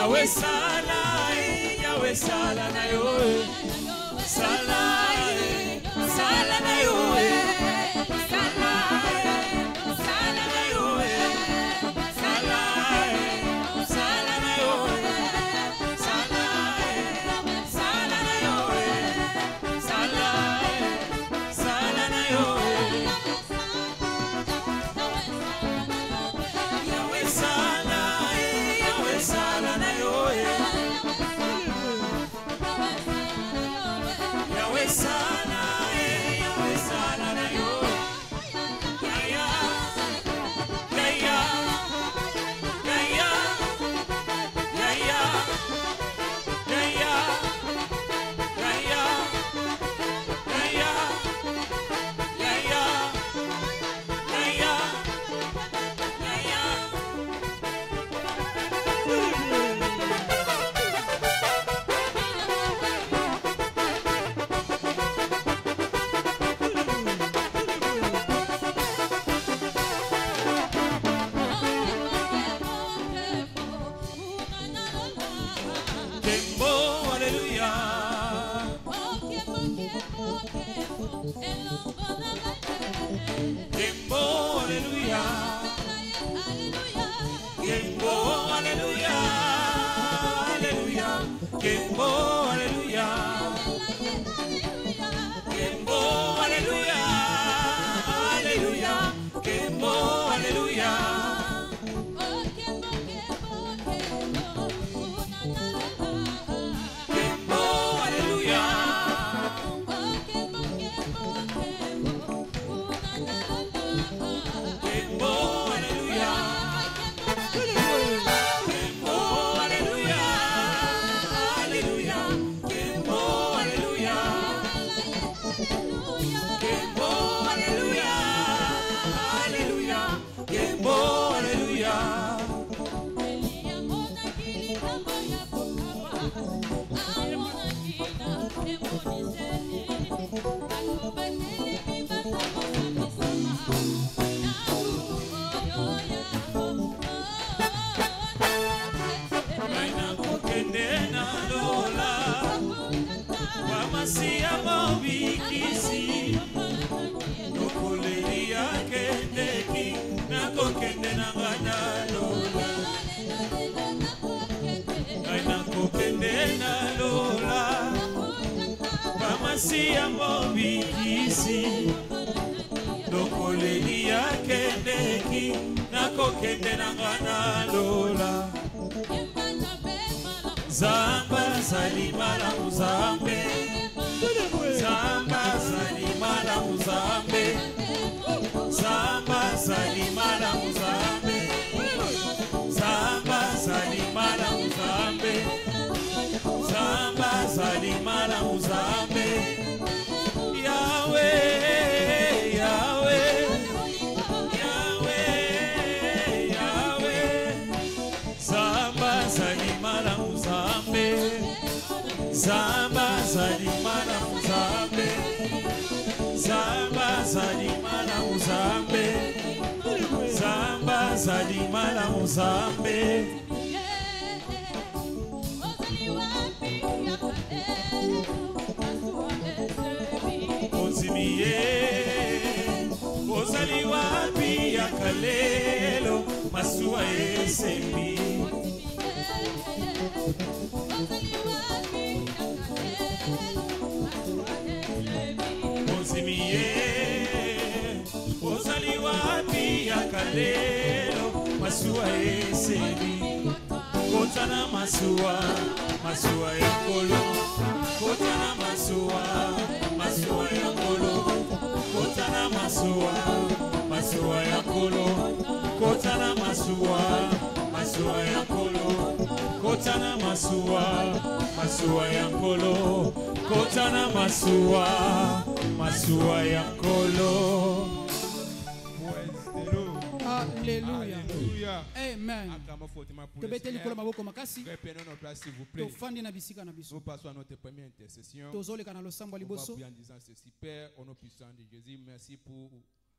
Yahweh Sala, Yahweh Sala na yo, Sala, Sala na yo, Sala, Sala na yo, Sala, Sala na yo, Sala, Sala na yo, Sala, Sala na yo, Yahweh Sala, Yahweh Sala na yo, Yahweh Sala, Yahweh Sala na yo, Yaya, Yaya, Yaya, Yaya, Yaya, Yaya, Yaya, Yaya, Yaya, Yaya. Kembo, hallelujah. Kembo, hallelujah. Kembo, hallelujah. Hallelujah. Kembo, hallelujah. Kembo, hallelujah. Hallelujah. Kembo, hallelujah. Kembo, hallelujah. Kembo, hallelujah. Kembo, hallelujah. Hallelujah. Kembo, hallelujah. Kembo, hallelujah. Hallelujah. Kembo, hallelujah. Naina kokende na lola, wamasia mabikisi, nukuleri ya kendeki, na kokende na ngana lola. Naina kokende na lola, wamasia mabikisi, nukuleri ya kendeki, na kokende na ngana lola. Zamba salimala muzambe, Zamba salimala muzambe, Zamba salimala muzambe, Zamba salimala muzambe, Zamba salimala muzambe. Yahweh, Yahweh, Yahweh, Yahweh. Zamba salimala muzambe, Zamba salimala muzambe, Zamba salimala muzambe, Zamba salimala muzambe. Ozimiye, ozali wapi ya kalelo, masuwa esembi. Ozimiye, ozali wapi ya kalelo, masuwa esembi. Kotana masuwa, masuwa ya kolo. Kotana masuwa, masuwa ya kolo. Kotana masuwa, masuwa ya kolo. Kotana masuwa, masuwa ya kolo. Kotana masuwa, masuwa ya kolo. Kotana masuwa, masuwa ya kolo. Alléluia. Amen. Nous passons à notre première intercession. On va prier en disant ceci: Père, au nom puissant de Jésus, merci pour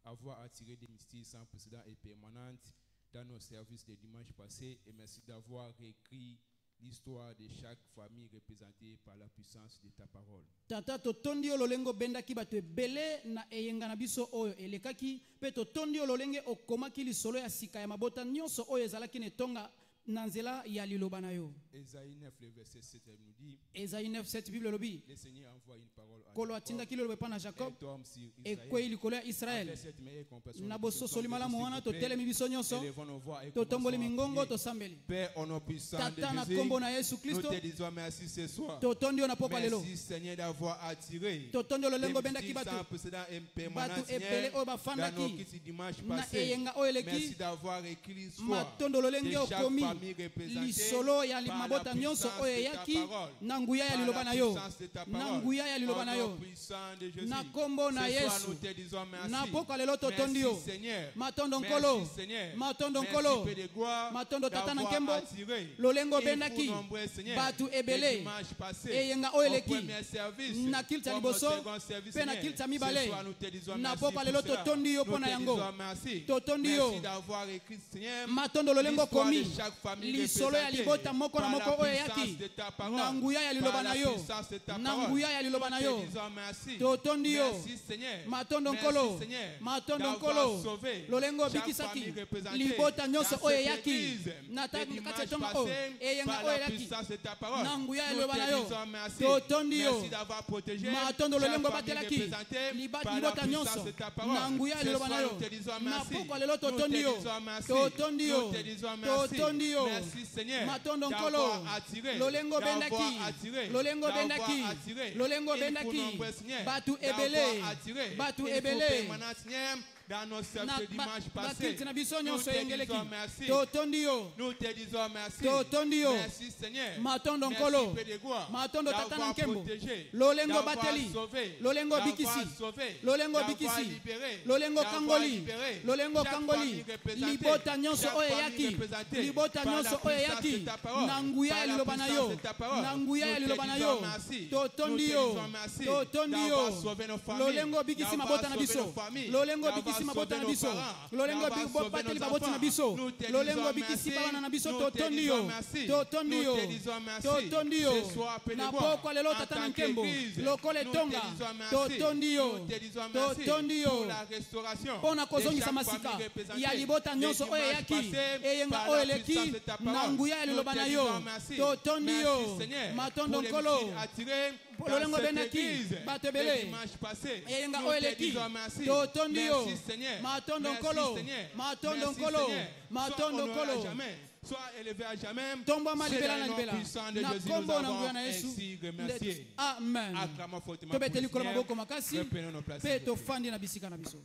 avoir attiré des mystiques sans précédent et permanentes dans nos services de dimanche passé, et merci d'avoir réécrit l'histoire de chaque famille représentée par la puissance de ta parole. Tata totondi yo lolengo bendaki bato ebele na eyenga na biso oyo elekaki pe totondi yo lolenge okomaki lisolo ya sika ya mabota nyonso oyo ezalaki netonga na nzela ya liloba na yo. Esaïe 9 le verset 7 nous dit, Esaïe 9 7 Bible lobi le Seigneur envoie une parole à kolo Jacob, atindaki liloba epa na Jacob un tombe sur ekwei Israël. likolo ya Israel. Après cette meilleure compassion, Na nous boso sommes solima la tous moana s'il vous plaît, totelemi biso nyonso élevons nos voix et totomboli commençons à mingongo prier. tosambeli. Père, au nom puissant de Tata na Jésus, kombo na Yesu nous Kristo te disons merci ce soir. totondi yo na pokwa lelo. Merci Seigneur d'avoir attiré Totondi yo lolengo des bendaki mystiques sans bato précédent et permanent, bato ebele Seigneur, oyo dans nos bafandaki kits dimanche na passé. eyenga oyo Merci eleki d'avoir écrit l'histoire matondo lolenge de chaque okomi famille représentée lisolo ya par mabota la nyonso puissance oyo de ta eyaki parole. na nguya ya Par liloba la na yo puissance de ta na parole. nguya ya liloba na Au yo nom puissant de Jésus. na kombo na Ce soir, Yesu nous te disons merci. na pokwa lelo totondi Merci yo Seigneur. matondo Merci nkolo Seigneur. matondo Merci nkolo Père de gloire matondo tata na d'avoir nkembo attiré lolengo une bendaki foule nombreuse, Seigneur, batu le ebele dimanche passé, eyenga oyo au eleki premier service, na kilta comme liboso au second service, pe na Seigneur. kilta Ce mibale soir, nous te disons na merci pokwa pour lelo cela. totondi yo Nous mpona te yango disons merci. totondi yo Merci d'avoir écrit, Seigneur, matondo lolengo l'histoire komi de chaque famille lisolo ya représentée libota moko na par moko la oyo puissance eyaki de ta parole. na nguya ya liloba Par na la yo puissance de ta na parole. nguya ya liloba na Nous yo te disons merci. totondi yo Merci, Seigneur. matondo Merci, nkolo Seigneur, matondo d'avoir nkolo sauvé lolengo chaque bikisaki famille représentée libota nyonso dans oyo cette eyaki église. na Le kati dimanche ya tonga oyo passé, eyenga par oyo la eyaki puissance de ta parole. na nguya ya Nous liloba na te yo disons merci. totondi yo Merci d'avoir protégé matondo chaque lolengo famille batelaki représentée par la libota puissance nyonso de ta parole. na nguya ya Ce liloba na soir, yo nous te disons na merci. pokwa lelo Nous te totondi yo disons merci. totondi yo Nous te disons merci. totondi yo Merci, Seigneur, matondo d'avoir nkolo attiré, lolengo d'avoir bendaki attiré, lolengo d'avoir bendaki attiré lolengo une bendaki foule nombreuse, Seigneur, batu d'avoir ebele attiré batu une foule ebele permanente, Seigneur, dans nos services de dimanche passé. bakilti na biso Nous nyonso te eyengeleki disons merci. totondi yo Nous te disons merci. totondi yo Merci Seigneur. matondo Merci nkolo Père de gloire, matondo tata na d'avoir nkembo protégé, lolengo d'avoir bateli sauvé, lolengo d'avoir bikisi sauvé, lolengo d'avoir bikisi libéré, lolengo d'avoir kangoli libéré lolengo chaque kangoli famille représentée, libota nyonso chaque oyo famille eyaki représentée libota par la nyonso oyo puissance eyaki de ta parole, na nguya par ya la liloba na puissance yo de ta parole. na nguya ya Nous te liloba na disons yo merci. totondi Nous te yo disons merci totondi d'avoir yo sauvé nos familles, lolengo bikisi d'avoir mabota na sauvé biso nos familles, lolengo d'avoir bikisi mabota sauvé na nos biso parents, lolengo d'avoir sauvé bateli nos baboti na enfants. biso Nous te lolengo disons bikisi merci. bana na biso Nous te totondi disons yo merci. totondi Nous yo te disons merci. totondi yo Ce soir, Père de na gloire, pokwa lelo en tata tant na nkembo qu'Église, lokola nous te etonga disons merci. totondi yo Nous te disons merci totondi yo pour la restauration mpona de kozongisa chaque masika famille représentée. ya libota nyonso Le oyo dimanche eyaki passé, eyenga par oyo la eleki puissance de ta parole. na nguya ya liloba Nous na te yo disons merci. totondi Merci, yo Seigneur, matondo pour les nkolo mystiques attirés dans lolengo cette bendaki église. bato Le ebele dimanche passé, eyenga nous oyo te eleki disons merci. totondi yo Merci, Seigneur. matondo Merci, nkolo Seigneur. matondo Merci, nkolo Seigneur. matondo Sois honoré à nkolo jamais. Sois élevé à jamais. tombwama C'est libela dans na le nom libela puissant de na Jésus kombo nous na nguya avons na yesu ainsi remercié. amen Acclamons fortement tobete pour le likolo Seigneur. maboko makasi Reprenons nos places, mpe s'il vous plaît. tofandi na bisika na biso.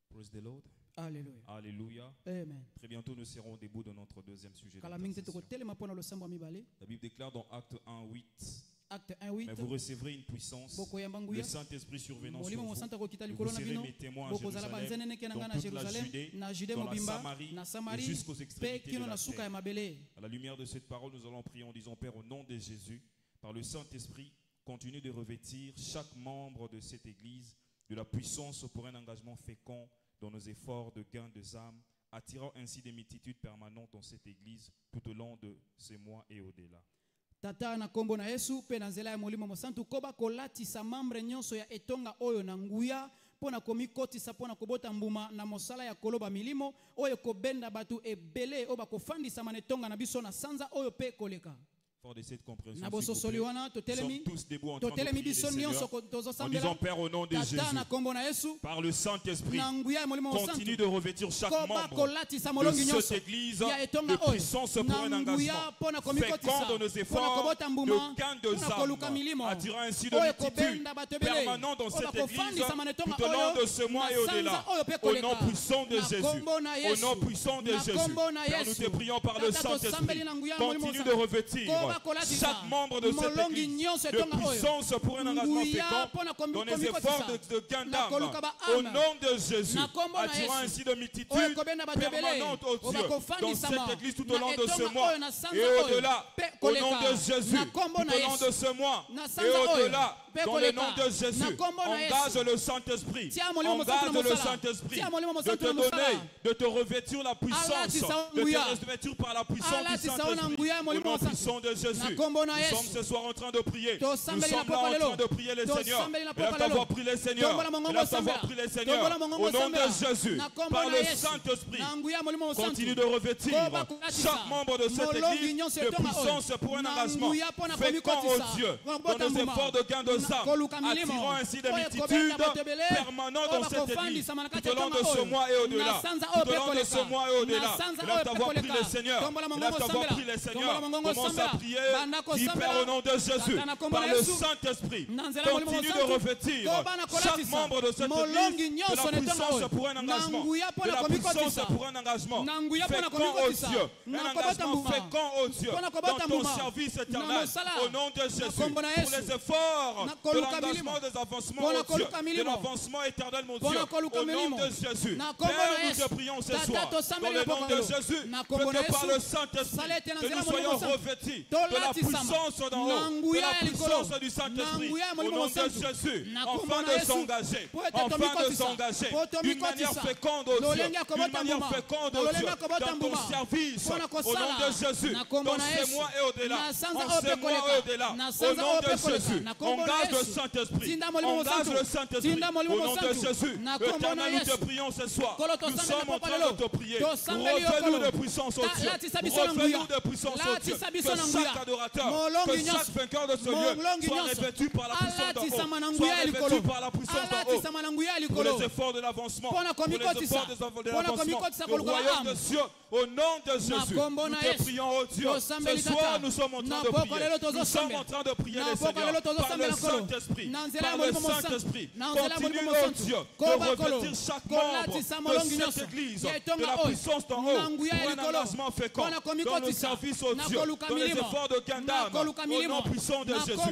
Praise the Lord. Alléluia. Alléluia. Amen. Très bientôt, nous serons debout dans notre deuxième sujet. Kala mingi te d'intercession. tokotelema mpona losambo ya mibale La Bible déclare dans Acte 1, 8, acte mais vous 1:8 recevrez une puissance, bokoyamba le nguya Saint-Esprit survenant sur molimo vous. mosanta kokita Vous likolo na serez bino mes témoins à bokozala Jérusalem, banzeneneke na ngai dans na toute la Jérusalem Judée, na Jude dans la mobimba Samarie, na et Samari jusqu'aux mpe extrémités kino de na la suka terre. ya mabele. À la lumière de cette parole, nous allons prier en disant, Père, au nom de Jésus, par le Saint-Esprit, continue de revêtir chaque membre de cette Église de la puissance pour un engagement fécond dans nos efforts de gain des âmes, attirant ainsi des multitudes permanentes dans cette Église tout au long de ces mois et au-delà. Tata na kombo na Yesu pe na nzela ya molimo mosantu koba kolatisa mambre nyonso ya etonga oyo na nguya pona komikotisa pona kobota mbuma na mosala ya koloba milimo oyo kobenda batu ebele oyo bakofandisama na etonga na biso na sanza oyo pe koleka. Fort de cette compréhension, Na s'il boso vous plaît, soliwana nous totelemi sommes tous debout en train de totelemi prier le biso Seigneur, nyonso en disant, tozosambela Père, au nom de Jésus, tata na kombo na Yesu par le Saint-Esprit, na nguya ya molimo continue mosantu de revêtir chaque koba membre kolatisa de molongi nyonso cette Église ya etonga de oyo puissance pour un na nguya engagement pona fécond komikotisa dans nos pona efforts kobota mbuma de gain de pona koluka âmes, milimo attirant ainsi de oyo multitudes kobenda bato ebele permanentes dans oyo cette Église bakofandisama na etonga tout au long oyo de ce mois na et au-delà. sanza oyo pe Au koleka. nom puissant de Na Jésus, kombo na au Yesu. nom puissant de Na Jésus, kombo na Père, nous Yesu. te prions par le Tata tosambeli Saint-Esprit, na nguya ya continue molimo de revêtir Koba kolatisa. chaque membre de cette Molongi Église nyonso de etonga oyo. puissance pour un engagement Nguya fécond pona dans les komikotisa. efforts de gain Na d'âme. koluka ba Au âme. nom de Jésus, Na kombo na attirant Yesu. ainsi de Oyo multitudes kobenda bato ebele. permanentes, oh Oyo Dieu, dans bakofandisama. cette Église tout au Na long de etonga ce mois oyo na sanza et oyo. au-delà. Pe Au nom koleka. de Jésus, Na kombo tout na au long Yesu. de ce mois Na et sanza oyo. au-delà. Dans le nom de Jésus, engage le Saint-Esprit. Engage le Saint-Esprit de te donner, de te revêtir la puissance, de te revêtir par la puissance du Saint-Esprit. Au nom puissant de Jésus, nous sommes ce soir en train de prier. Nous sommes là en train de prier les Seigneurs. Lève ta voix, prie les Seigneurs. Lève ta voix, prie les Seigneurs. Au nom de Jésus, par le Saint-Esprit, continue de revêtir chaque membre de cette église de puissance pour un engagement fécond aux dieux dans nos efforts de gain de âme, attirant ainsi des multitudes permanentes dans cette église tout au long de ce mois et au-delà. Tout au long de ce mois et au-delà. Lève ta voix, prie les Seigneurs. Lève ta voix, prie les Seigneurs. Commence à prier. Dis Père au nom de Jésus, par le Saint-Esprit, continue de revêtir chaque membre de cette église de la puissance pour un engagement, de la puissance pour un engagement fécond aux dieux, un engagement fécond aux dieux dans ton service éternel au nom de Jésus, pour les efforts de l'engagement des avancements aux dieux, de l'avancement éternel mon Dieu, au nom de Jésus. Père, nous te prions ce soir dans le nom de Jésus, que par le Saint-Esprit que nous soyons revêtis de la puissance d'en haut, de la puissance du Saint-Esprit au nom de Jésus, afin de s'engager d'une manière féconde aux dieux, d'une manière féconde aux dieux, dans ton service au nom de Jésus, dans ces mois et au-delà, en ces mois et au-delà, au nom de Jésus, engage le Saint-Esprit, engage le Saint-Esprit au nom de Jésus. Éternel, nous te prions ce soir, nous sommes en train de te prier, refais-nous de puissance aux dieux, refais-nous de puissance aux dieux, que chaque adorateur, que chaque vainqueur de ce lieu soit revêtu par la puissance d'en haut, soit revêtu par la puissance d'en haut, pour les efforts de l'avancement, pour les efforts de l'avancement, le royaume de Dieu, au nom de Jésus, nous te prions, oh Dieu. Ce soir, nous sommes en train de prier. Nous sommes en train de prier les Seigneurs par le Saint-Esprit. Par le Saint-Esprit. Continue, oh Dieu, de revêtir chaque membre de cette église de la puissance d'en haut pour un engagement fécond dans nos services, oh Dieu, dans les efforts de gain d'âme, au nom puissant de Jésus. Au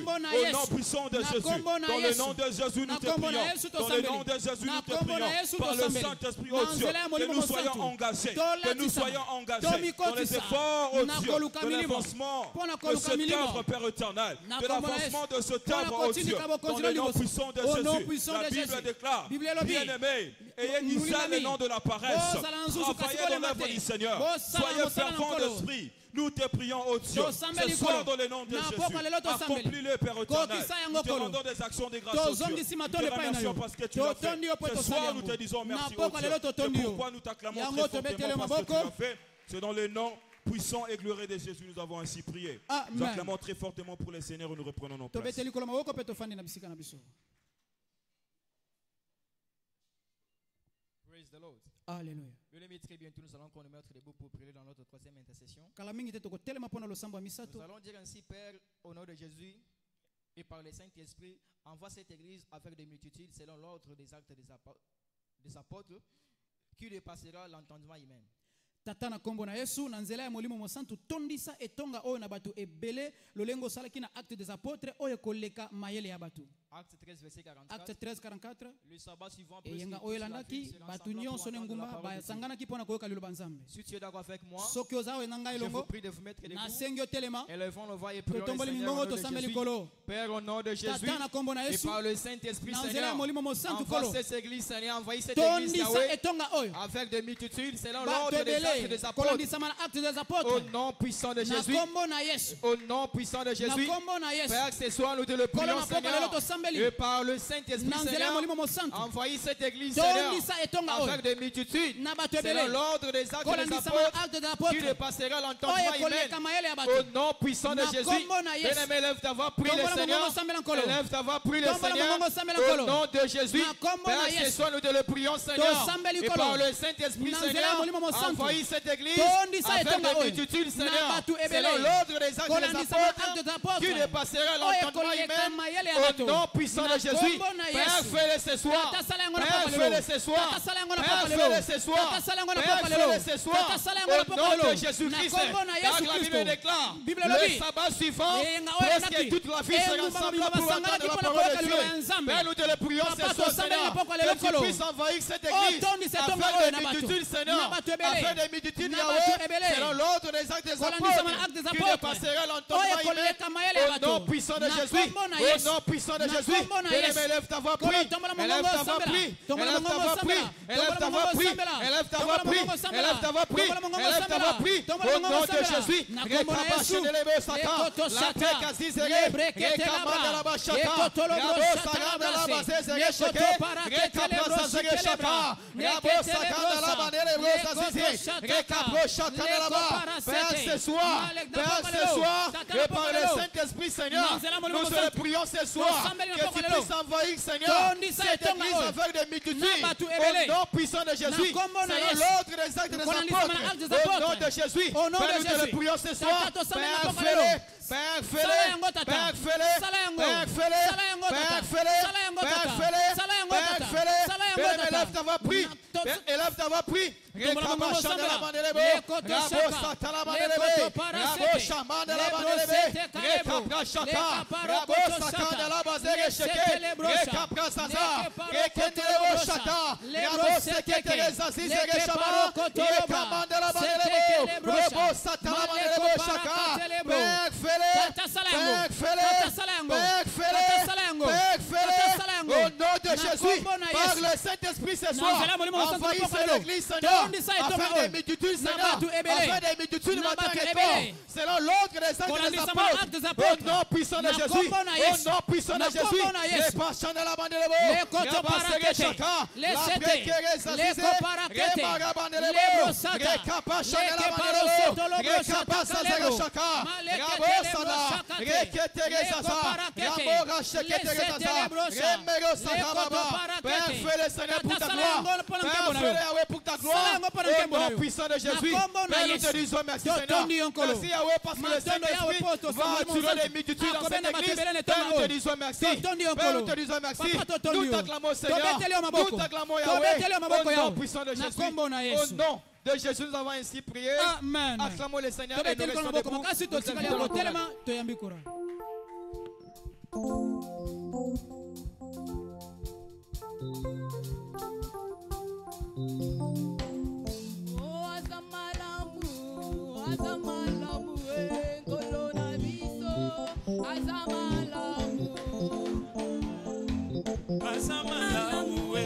nom puissant de Jésus. Dans le nom de Jésus, nous te prions. Dans le nom de Jésus, nous te prions. Par le Saint-Esprit, oh Dieu, que nous soyons engagés. Que nous soyons engagés dans les efforts, oh Dieu, de l'avancement de cette œuvre, Père éternel, de l'avancement de cette œuvre, oh Dieu, dans le nom puissant de Jésus. La Bible déclare, bien-aimés, ayez discerné le nom de la paresse, travaillez dans l'œuvre du Seigneur, soyez fervents d'esprit. Nous te prions, oh Dieu, ce soir dans le nom de Jésus, accomplis-le, Père éternel. Nous te rendons des actions de grâce, oh Dieu. Nous te remercions parce que tu l'as fait. Ce soir, nous te disons merci, oh Dieu. Et pourquoi nous t'acclamons très fortement parce que tu l'as fait. C'est dans le nom puissant et glorieux de Jésus nous avons ainsi prié. Nous acclamons très fortement pour les Seigneurs et nous reprenons nos places. Praise the Lord. Alléluia. Bien-aimés, très bientôt nous allons nous mettre debout pour prier dans notre troisième intercession. Nous allons dire ainsi, Père, au nom de Jésus et par le Saint-Esprit, envoie cette église avec des multitudes selon l'ordre des actes des apôtres qui dépassera l'entendement humain. Tata na kombo na Yesu na nzela ya molimo mosantu tondisa etonga oyo na batu ebele lolengo salaki na acte des apôtres oyo koleka mayele ya batu. Acte 13 verset 44. Acte 13 44. Le sabbat suivant yenga oyo landaki batu nyonso ne ngumba ba sangana ki pona koyoka liloba nzambe. Si tu es d'accord avec moi, soki ozawe na ngai je vous longo prie de vous mettre debout. Na sengyo telema. Élevons le voix et prions le Seigneur au nom de Jésus. Père au nom de Jésus Tata na kombo na et Yesu par le Saint-Esprit Seigneur envoie cette église Seigneur, envoie cette église Yahweh avec des multitudes selon l'ordre des actes des apôtres. Au nom puissant de Jésus. Au nom puissant de Jésus. Père, ce soir nous te le prions Seigneur. Et par le Saint-Esprit Seigneur, envoyez cette église Seigneur avec des multitudes selon l'ordre des actes des apôtres qui dépassera l'entendement humain. Au nom puissant de Jésus. Bien-aimé, lève ta voix, prie le Seigneur. Lève ta voix, prie le Seigneur. Au nom de Jésus. Père, ce soir nous te le prions Seigneur. Et par le Saint-Esprit Seigneur, envoyez cette église avec des multitudes Seigneur selon l'ordre des actes des apôtres qui dépassera l'entendement humain. Au nom puissant de Jésus. Père, fais-le ce soir. Père, fais-le ce soir. Père, fais-le ce soir. Père, fais-le ce soir. Au nom de Jésus-Christ. Car la Bible déclare le sabbat suivant, presque toute la vie sera ensemble pour entendre la parole de Dieu. Père, nous te le prions ce soir, Seigneur, que tu puisses envahir cette église afin des multitudes, Seigneur, afin des multitudes, Yahweh, selon l'ordre des actes des apôtres, qui dépassera l'entendement humain. Au nom puissant de Jésus. Au nom puissant de Jésus. Jésus. Élève ta voix, prie. Élève ta voix, prie. Élève ta voix, prie. Élève ta voix, prie. Élève ta voix, prie. Élève ta voix, prie. Élève ta voix, prie. Au nom de Jésus. Ce soir, et par le Saint-Esprit, Seigneur, nous te prions ce soir, que tu puisses envahir, Seigneur, cette église avec des multitudes, au nom puissant de Jésus, c'est l'ordre des actes des apôtres, au nom de Jésus, Père, nous te le prions ce soir, Père, fais-le. Père, fais-le, Père, fais-le, Père, fais-le, Père, fais-le, Père, fais-le, Père, fais-le, Père, élève ta voix, prie, élève ta voix, prie, Rekaba Chandela Mandelebo, Rabo Satala Mandelebe, Rabo Shamandela Mandelebe, Rekabra Shaka, Rabo Sakandela Bazere Sheke, Rekabra Zaza, Reketelebo Shaka, Rabo Seketere Zazize Reshabara, Rekamandela Mandelebo, Rabo Satala Mandelebo Shaka, Père, fais-le, Père, fais-le, Père, fais-le, Père, fais-le, au nom de Jésus, par le Saint-Esprit ce soir, envahis cette église, Seigneur, afin des multitudes, Seigneur, afin des multitudes, selon l'ordre des actes des apôtres, au nom puissant de Jésus, au nom puissant de Jésus, les pachans de la bande de l'eau, les coparakete, les sete, les coparakete, les brosata, les capachans de la bande de l'eau, les capachans de la Père, fais-le, Seigneur, pour ta gloire. Père, fais-le pour ta gloire. Au nom puissant de Jésus. Père, nous te disons merci, Seigneur. Merci, Yahweh, parce que le Saint-Esprit va attirer les multitudes dans cette église. Père, nous te disons merci. Père, nous te disons merci. Nous t'acclamons, Seigneur. Nous t'acclamons, Yahweh. Au nom puissant de Jésus. Au nom de Jésus, nous avons ainsi prié. Amen. Acclamons le Seigneur et nous restons debout. Azamalamu,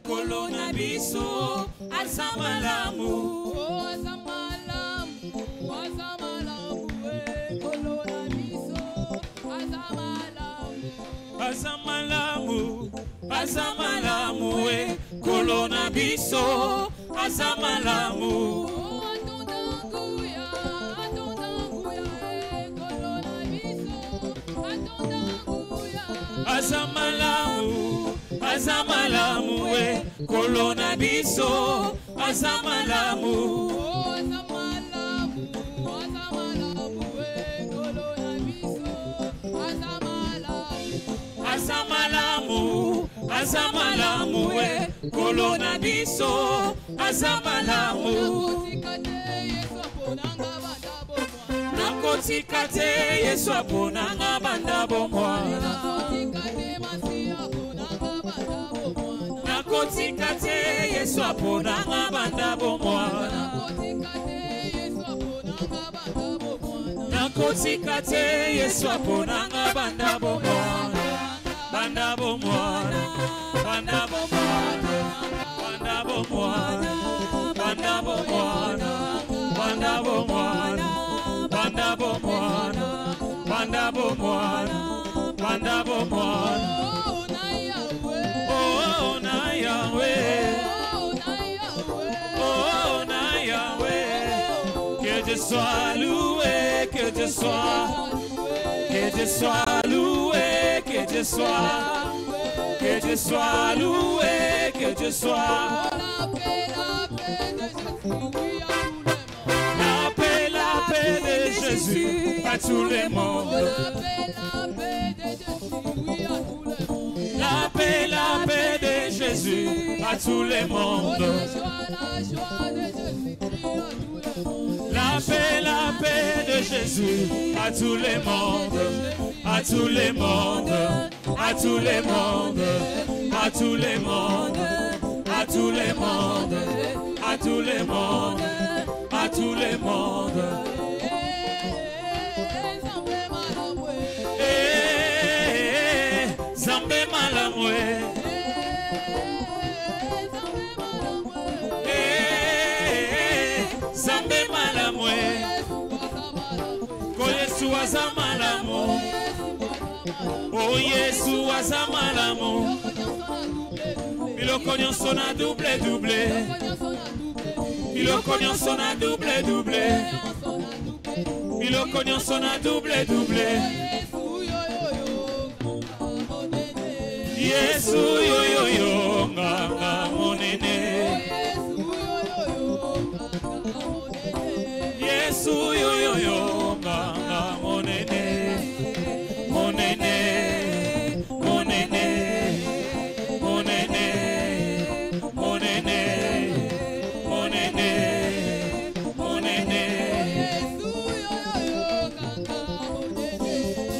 kolona biso, azamalamu, azamalamu, kolona biso, azamalamu, azamalamu, kolona biso, azamalamu. Azamalamu, azamalamu, kolona biso, azamalamu. Azamalamu, azamalamu, kolona biso, azamalamu. Nakotikate Yesu aponanga banda bomwana. Nakotikate Yesu aponanga banda bomwana. Nakotikate Yesu aponanga banda bomwana. Banda bomwana, banda bomwana, banda bomwana, banda bomwana, banda bomwana, banda bomwana, banda bomwana, banda bomwana. Oh na Yahweh, oh na Yahweh, que Dieu soit loué, que Dieu soit loué, que Dieu soit loué, que Dieu soit. La paix de Jésus à tout le monde. La paix de Jésus à tout le monde. La paix de Jésus à tout le monde, à tout le monde, à tout le monde, à tout le monde, à tout le monde, à tout le monde, à tout le monde. Zambe Zambe malamwe Ko Yesu aza malamu Oh Yesu aza malamu Biloko nyonso na double double Biloko nyonso na double double Biloko nyonso na double double Yesu yo yo yo nganga monene Yesu yo yo yo nganga monene monene monene monene monene monene monene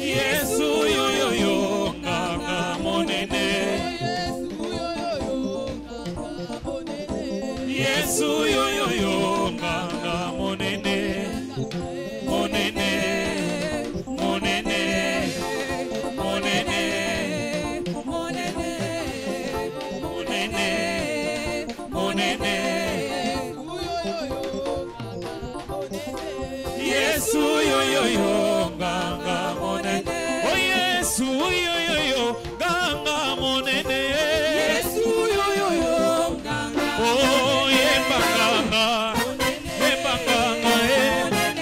Yesu yo yo yo nganga monene Yesu yo yo yo nganga monene monene monene monene monene monene monene Yesu yo yo yo nganga monene Oh Yesu yo yo yo nganga monene Yesu yo yo yo nganga Oh yemba nganga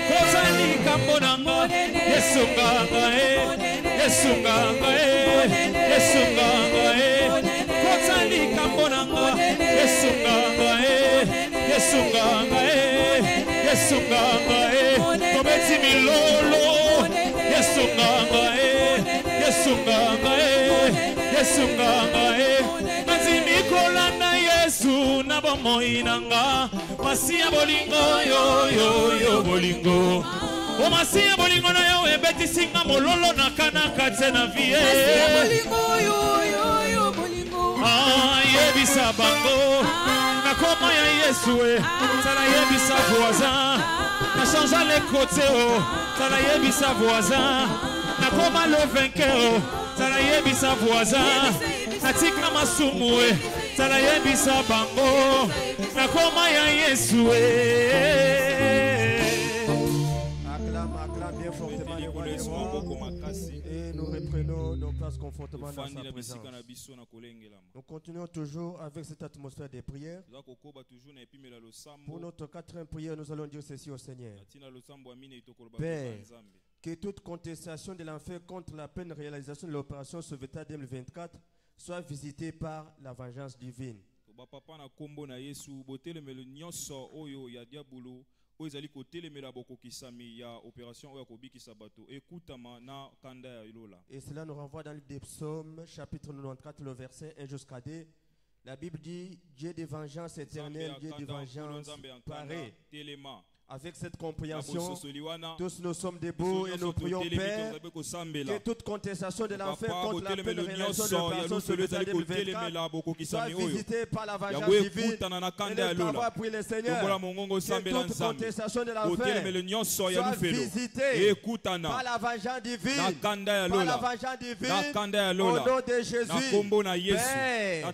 Kozani kambonanga Yesu nganga Yesu nganga Yesu nganga Kozani kambonanga Yesu nganga Yesu nganga Yesu nganga Tobeti milolo Yesu nganga Yesu nganga Yesu nganga Nazimi kolanda Yesu na bomoi nanga Masia bolingo yo yo yo bolingo O masia bolingo na yo ebeti singa mololo na kana kate na vie Masia bolingo yo yo yo bolingo Yebisa bango Na koma ya Yesu Tala yebisa voisin Na changea les côtés Tala yebisa voisin Na koma le vainqueur Tala yebisa voisin Na tika masumu Tala yebisa bango Na koma ya Yesu Acclame bien fortement le roi des rois. Et nous reprenons nos places confortablement dans sa présence. Nous continuons toujours avec cette atmosphère des prières. Pour notre quatrième prière, nous allons dire ceci au Seigneur. Père, que toute contestation de l'enfer contre la pleine réalisation de l'opération Sauvetage 2024 soit visitée par la vengeance divine. Et cela nous renvoie dans le livre des psaumes, chapitre 94, le verset 1 jusqu'à 2. La Bible dit, Dieu de vengeance éternelle, Dieu de vengeance parée. Avec cette compréhension, tous nous sommes debout et nous prions, Père, que toute contestation de l'enfer contre la pleine réalisation de l'opération Sauvetage 2024 soit visitée par la vengeance divine. Et nous avons prié le Seigneur que toute contestation de l'enfer soit visitée par la vengeance divine. Par la vengeance divine, au nom de Jésus.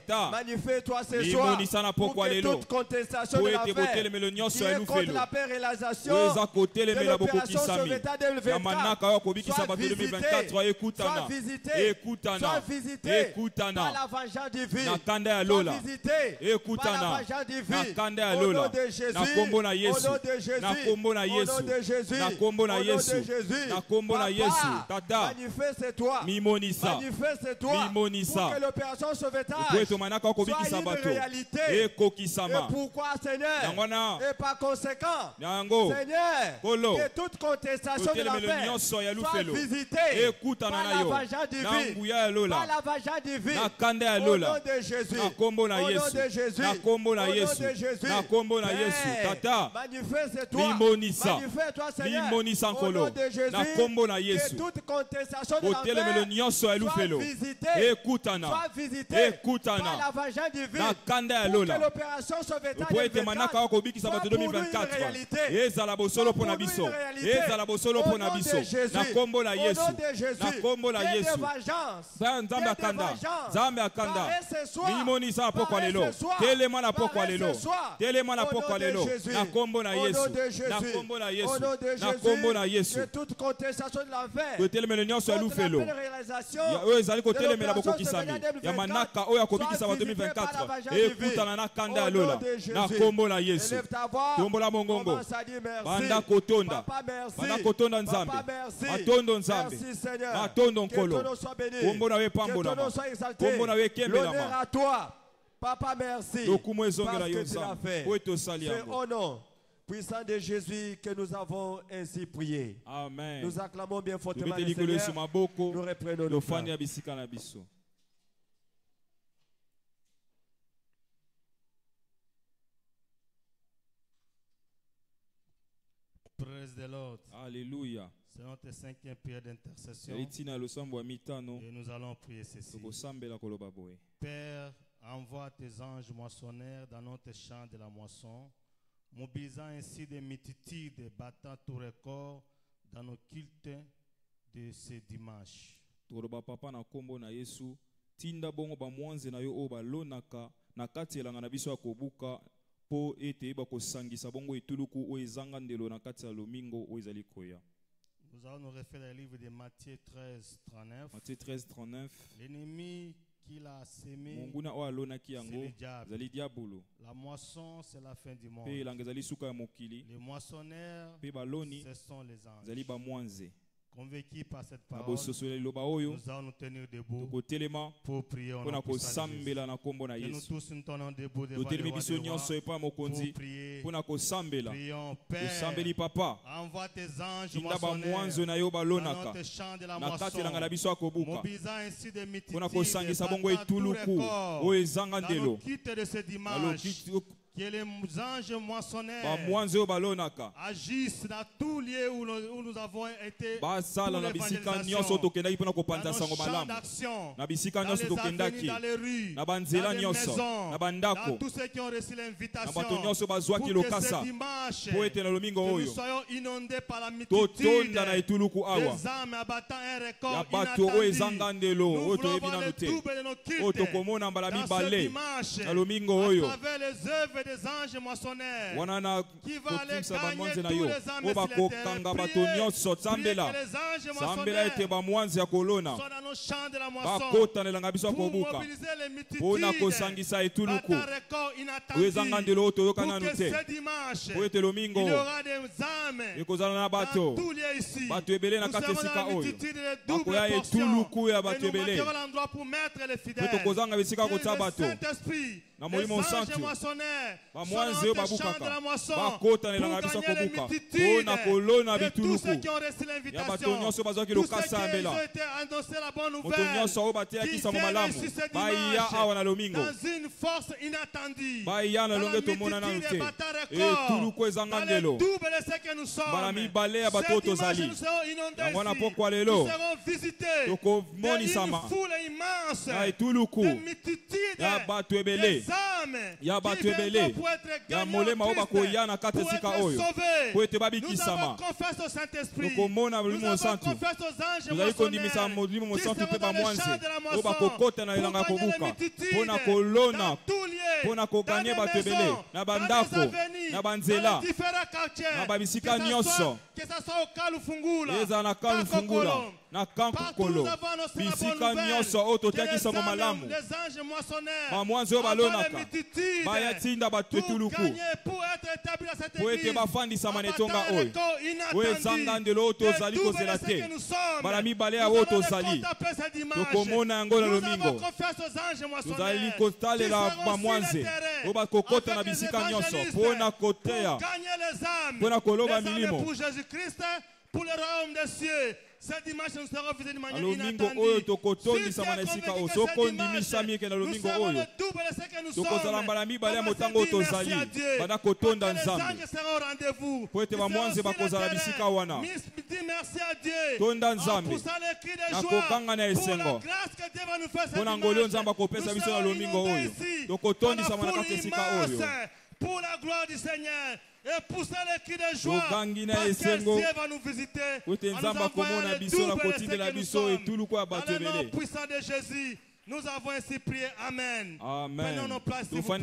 Père, manifeste-toi ce soir pour que toute contestation de l'enfer qui est contre la paix réalisation de l'opération Sauvetage 2024 soit visité par la vengeance divine. Soit visité par la vengeance divine. Au nom de Jésus. Au nom de Jésus. Au nom de Jésus. Au nom de Jésus. Papa, manifeste-toi. Manifeste-toi pour que l'opération Sauvetage soit une réalité. Et pourquoi, Seigneur? Et par conséquent, Seigneur, que toute contestation de l'enfer soit visitée par la vengeance divine. Par la vengeance divine. Au nom de Jésus. Au nom de Jésus. Au nom de Jésus. Manifeste-toi. Manifeste-toi, Seigneur. Au nom de Jésus. Que toute contestation de l'enfer soit visitée. Soit visitée par la vengeance divine. Pour que l'opération Sauvetage 2024 soit pour nous une réalité. ezala bosolo pona biso ezala bosolo pona biso na kombo na Yesu na kombo na Yesu nzambe akanda nzambe akanda mimoni za pokwa lelo telema na pokwa lelo telema na pokwa lelo na kombo na Yesu na kombo na Yesu na kombo na Yesu que telemele nyonso ya lufelo ya oyo ezali kotelemela bokokisami ya manaka oyo akobikisa ba 2024 ekutana na kanda ya lola na kombo na Yesu tombola mongongo banda kotonda nzambe matondo nzambe matondo nkolo kombo na we pambola kombo na we kembelama Papa, merci. C'est au nom puissant de Jésus que nous avons ainsi prié. Amen. Nous acclamons bien fortement le Seigneur. Nous reprenons nos pas. Praise the Lord. Alléluia. C'est notre 5e prière d'intercession. Et nous allons prier ceci. Père, envoie tes anges moissonneurs dans notre champ de la moisson, mobilisant ainsi des multitudes battant tout record dans nos cultes de ce dimanche. Papa na kombo na Yesu tinda bongo ba mwanze na yo o balonaka na kati elanga na biso akobuka po ete ba kosangisa bongo etuluku o ezanga ndelo na kati ya lomingo o ezali koya. Nous allons nous référer au livre de Matthieu 13:39. Matthieu 13:39. L'ennemi qu'il a semé, c'est le diable. La moisson, c'est la fin du monde. Les moissonneurs, ce sont les anges. Convaincus par cette parole, nous allons nous tenir debout pour prier en nom puissant de Jésus. Que nous tous nous tenons debout devant le roi pour prier. Prions, Père, envoie tes anges moissonneurs dans notre champ de la moisson, mobilisant ainsi des multitudes battant tout record dans nos cultes de ce dimanche. Que les anges moissonneurs agissent dans tout lieu où nous avons été pour l'évangélisation, dans nos champs d'action, dans les avenues, dans les rues, dans les maisons, dans tous ceux qui ont reçu l'invitation, pour que ce dimanche, que nous soyons inondés par la multitude des âmes abattant un record inattendu. Nous voulons voir le double de nos cultes dans ce dimanche, à travers les œuvres des anges moissonneurs qui va aller gagner tous les âmes sur la terre. Priez que les anges moissonneurs soient dans nos champs de la moisson pour mobiliser les multitudes battant record inattendu pour que ce dimanche il y aura des âmes dans tous lieux ici. Nous serons dans la multitude de double portion et nous mettrons l'endroit pour mettre les fidèles. Que le Saint-Esprit, les anges moissonneurs soient dans le champ de la moisson pour gagner les multitudes et tous ceux qui ont reçu l'invitation, tous ceux qui ont été annoncés la bonne nouvelle, qui viennent ici ce dimanche dans une force inattendue, dans la multitude et battant record, dans le double de ce que nous sommes. Ce dimanche nous serons inondés ici, nous serons visités d'une foule immense, de multitudes, des âmes qui viennent pour être gagnées pour être sauvés. Nous avons confiance au Saint-Esprit, nous avons confiance aux anges moissonneurs qui seront dans le champ de la moisson pour gagner les multitudes dans tous lieux, dans les maisons, dans les avenues, dans les différents quartiers, que ce soit au Kalufungula, partout nous avons annoncé la bonne nouvelle, que les anges moissonneurs envoient les multitudes pour gagner, pour être établis à cette église, en battant un record inattendu, de double ce que nous sommes. Nous allons les contemper ce dimanche. Nous avons confiance aux anges moissonneurs qui seront sur le terrain, afin des évangélistes, pour gagner les âmes pour Jésus-Christ, pour le royaume des cieux. Ce dimanche, nous serons visités de manière inattendue. Si tu es convaincu que ce dimanche, nous serons le double de ce que nous sommes. Merci à Dieu. Parce que les anges seront au rendez-vous. Dis merci à Dieu. En poussant les cris de joie pour la grâce que Dieu va nous faire ce dimanche. Nous serons inondés ici. Pour la gloire du Seigneur et pousser les cris de joie parce que Dieu va nous visiter en nous envoyant le double de ce que nous sommes. Dans le nom puissant de Jésus, nous avons ainsi prié. Amen. Prenons nos places, s'il vous plaît.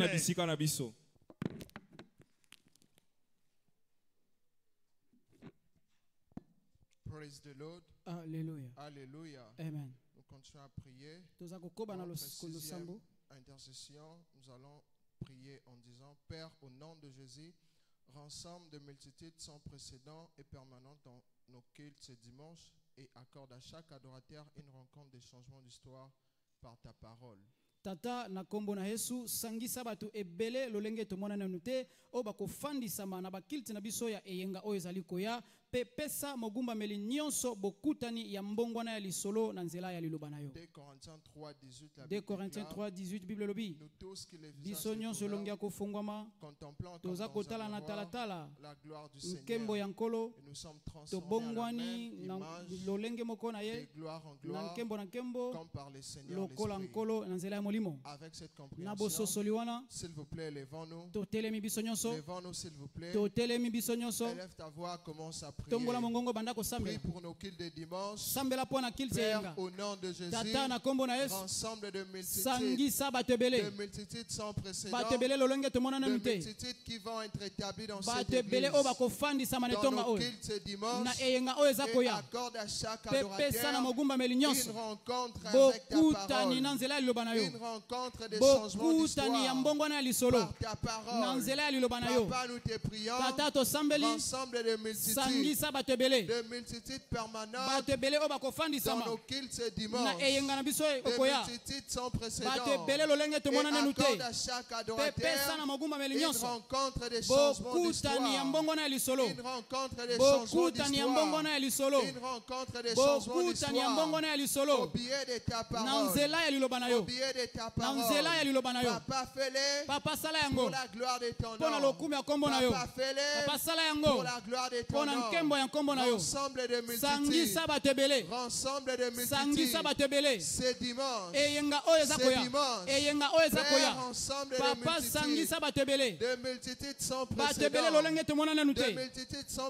Praise the Lord. Alléluia. Alléluia. Amen. Nous continuons à prier. Intercession, nous allons prier en disant: Père, au nom de Jésus, rassemble de multitudes sans précédent et permanent dans nos cultes ce dimanche et accorde à chaque adorateur une rencontre de changement d'histoire par ta parole. Tata na kombo na Yesu sangisa batu ebele lolenge tomona na nute o bako fandisa na bakilti na biso ya eyenga oyo ezali koya pe pesa mogumba meli nyonso bokutani ya mbongwana ya lisolo na nzela ya liloba na yo. 2 Corinthiens 3:18 Bible lobi biso nyonso longi ya kofungwama toza kotala na talatala nkembo ya nkolo tobongwani na lolenge moko na ye na nkembo lokola nkolo na nzela ya molimo na bososoli wana totelemi biso nyonso totelemi biso nyonso tombola mongongo banda ko sambela pour nos kills de dimanche. Sambela pona kills yenga au nom de Jésus. Tata na kombo na Yesu. Ensemble de multitudes. Sangisa batebele. De multitudes sans précédent. Batebele lolenge to mona na nute. De multitudes qui vont être établies dans cette église. Batebele o bako fandi sama netonga o. Na eyenga o ezako ya. Accorde à chaque adorateur. Pesa na mogumba meli nyonso. Une rencontre avec ta parole. Ni nanzela liloba na yo. Une rencontre de changement d'histoire. Bokutani ya mbongwana ya lisolo. Par ta parole. Nanzela liloba na yo. Papa, nous te prions. Tata to sambeli. Ensemble de multitudes. De multitudes permanentes dans nos cultes ce dimanche. De multitudes sans précédent. Accorde à chaque adorateur une rencontre de changement d'histoire. Une rencontre de changement d'histoire. Une rencontre de changement d'histoire. Au biais de ta parole. Au biais de ta parole. Papa, fais-le pour la gloire de ton nom. Papa, fais-le pour la gloire de ton nom. Ensemble de multitudes. Ensemble de multitudes. C'est dimanche. Père, ensemble de multitudes sans précédent. De multitudes sans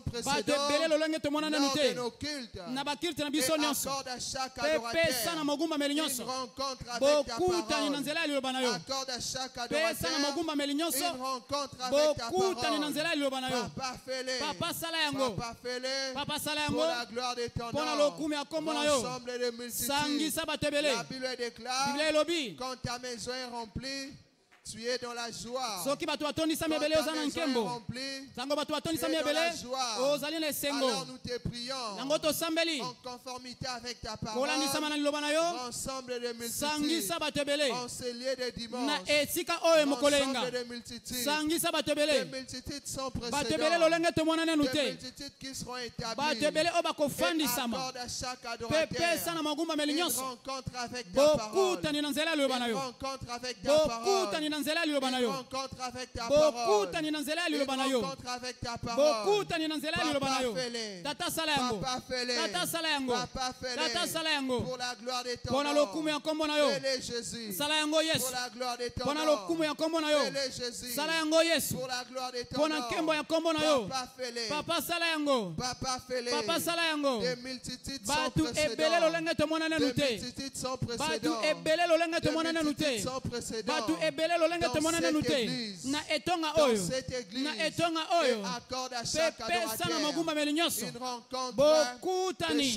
précédent. Lors de nos cultes. Et accorde à chaque adorateur une rencontre avec ta parole. Accorde à chaque adorateur une rencontre avec ta parole. Papa, fais-le. Papa, fais-le. Pour la gloire de ton nom. Ensemble de multitudes. La Bible déclare quand ta maison est remplie, tu es dans la joie. Soki batu atondisa mebele ozana nkembo. Sango batu atondisa mebele ozali na esengo. Alors nous te prions. Yango to sambeli. En conformité avec ta parole. Kolandi sama na liloba na yo. Ensemble de multitudes. Sangisa batebele. En ce lieu de dimanche. Na etika oyo mokolenga. Ensemble de multitudes. Sangisa batebele. De multitudes sans précédent. Batebele lolenge to mona nenu te. De multitudes qui seront établies. Batebele oba kofandi sama. Accorde à chaque adorateur. Pepe sana magumba meli nyonso. Une rencontre avec ta parole. Bokuta ni nanzela liloba na yo. Une rencontre avec ta parole. Bokuta ni nanzela liloba na yo. Rencontre avec ta parole. Bokuta ni nanzela liloba na yo. Rencontre avec ta parole. Bokuta ni nanzela liloba na yo. Tata sala yango. Papa fele. Tata sala yango. Papa fele. Tata sala yango. Pour la gloire de ton nom. Pona lokumu ya kombo na yo. Fele Jésus. Sala yango Yesu. Pour la gloire de ton nom. Pona lokumu ya kombo na yo. Fele Jésus. Sala yango Yesu. Pour la gloire de ton nom. Pona nkembo ya kombo na yo. Papa fele. Papa sala yango. Papa fele. Papa sala yango. Des multitudes sans précédent. Batu ebele lolenge to mona nanu te. Des multitudes sans précédent. Batu ebele lolenge to mona nanu te. Batu ebele lolenge to mona nanu te. Na etonga oyo. Na etonga oyo. Accorde à chaque adorateur une rencontre bokutani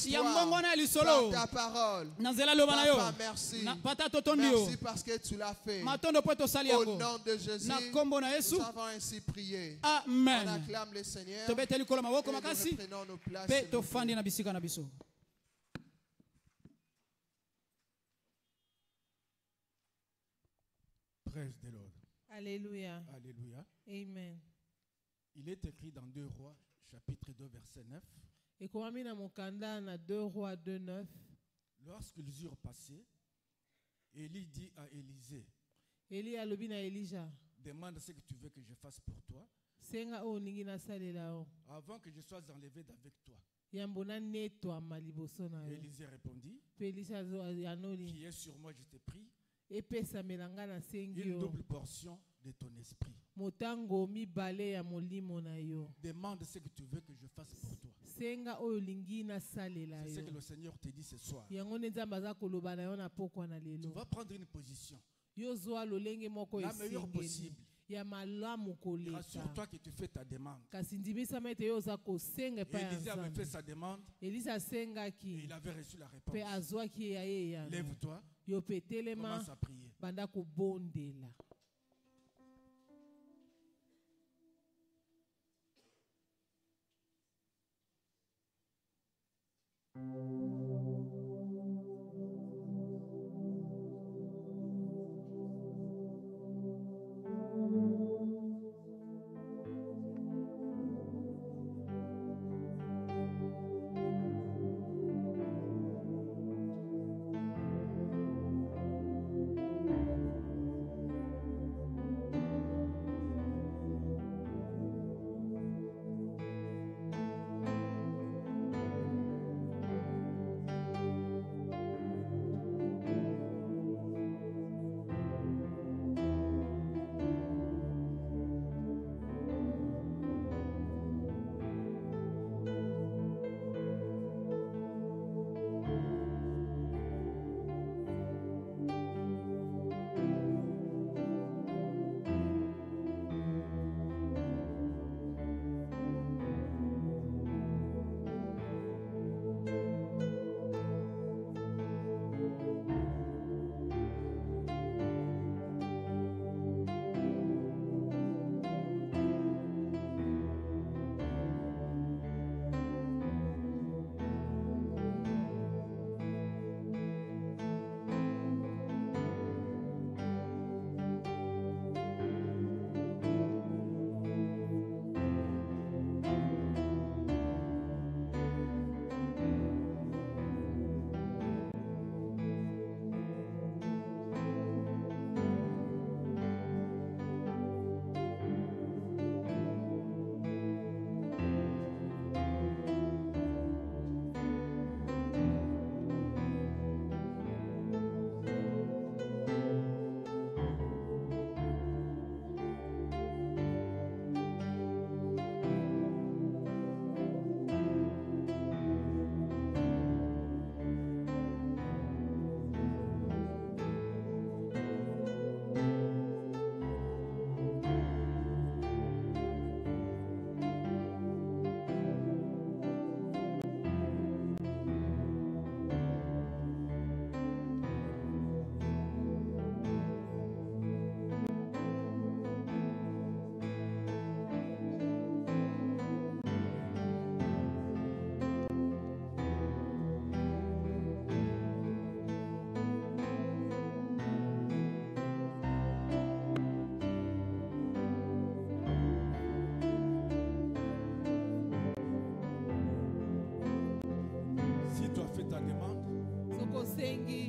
ya mbongwana ya lisolo ta parole. Nanzela loba na yo. Papa, merci. Pata totondi yo. Merci parce que tu l'as fait. Matondo po tosali yako. Au nom de Jésus. Na kombo na Yesu. Nous avons ainsi prié. Amen. On acclame le Seigneur. Tobeteli kola maboko makasi. Pe tofandi na bisika na biso. Praise the Lord. Alléluia. Alléluia. Amen. Il est écrit dans 2 Rois, chapitre 2, verset 9. Et comme na mokanda na 2 Rois 2:9. Lorsqu'ils eurent passé, Élie dit à Élisée, Élie a lobi na Elijah, demande ce que tu veux que je fasse pour toi. Senga o ningi na salela o. Avant que je sois enlevé d'avec toi. Yambona netwa maliboso na yo. Élisée répondit, qui est sur moi, je te prie. Epesa melanga na sengi une double portion de ton esprit. Demande ce que tu veux que je fasse pour toi. C'est ce que le Seigneur te dit ce soir. Tu vas prendre une position la meilleure possible. Rassure-toi que tu fais ta demande. Élisée avait fait sa demande et il avait reçu la réponse. Lève-toi, commence à prier.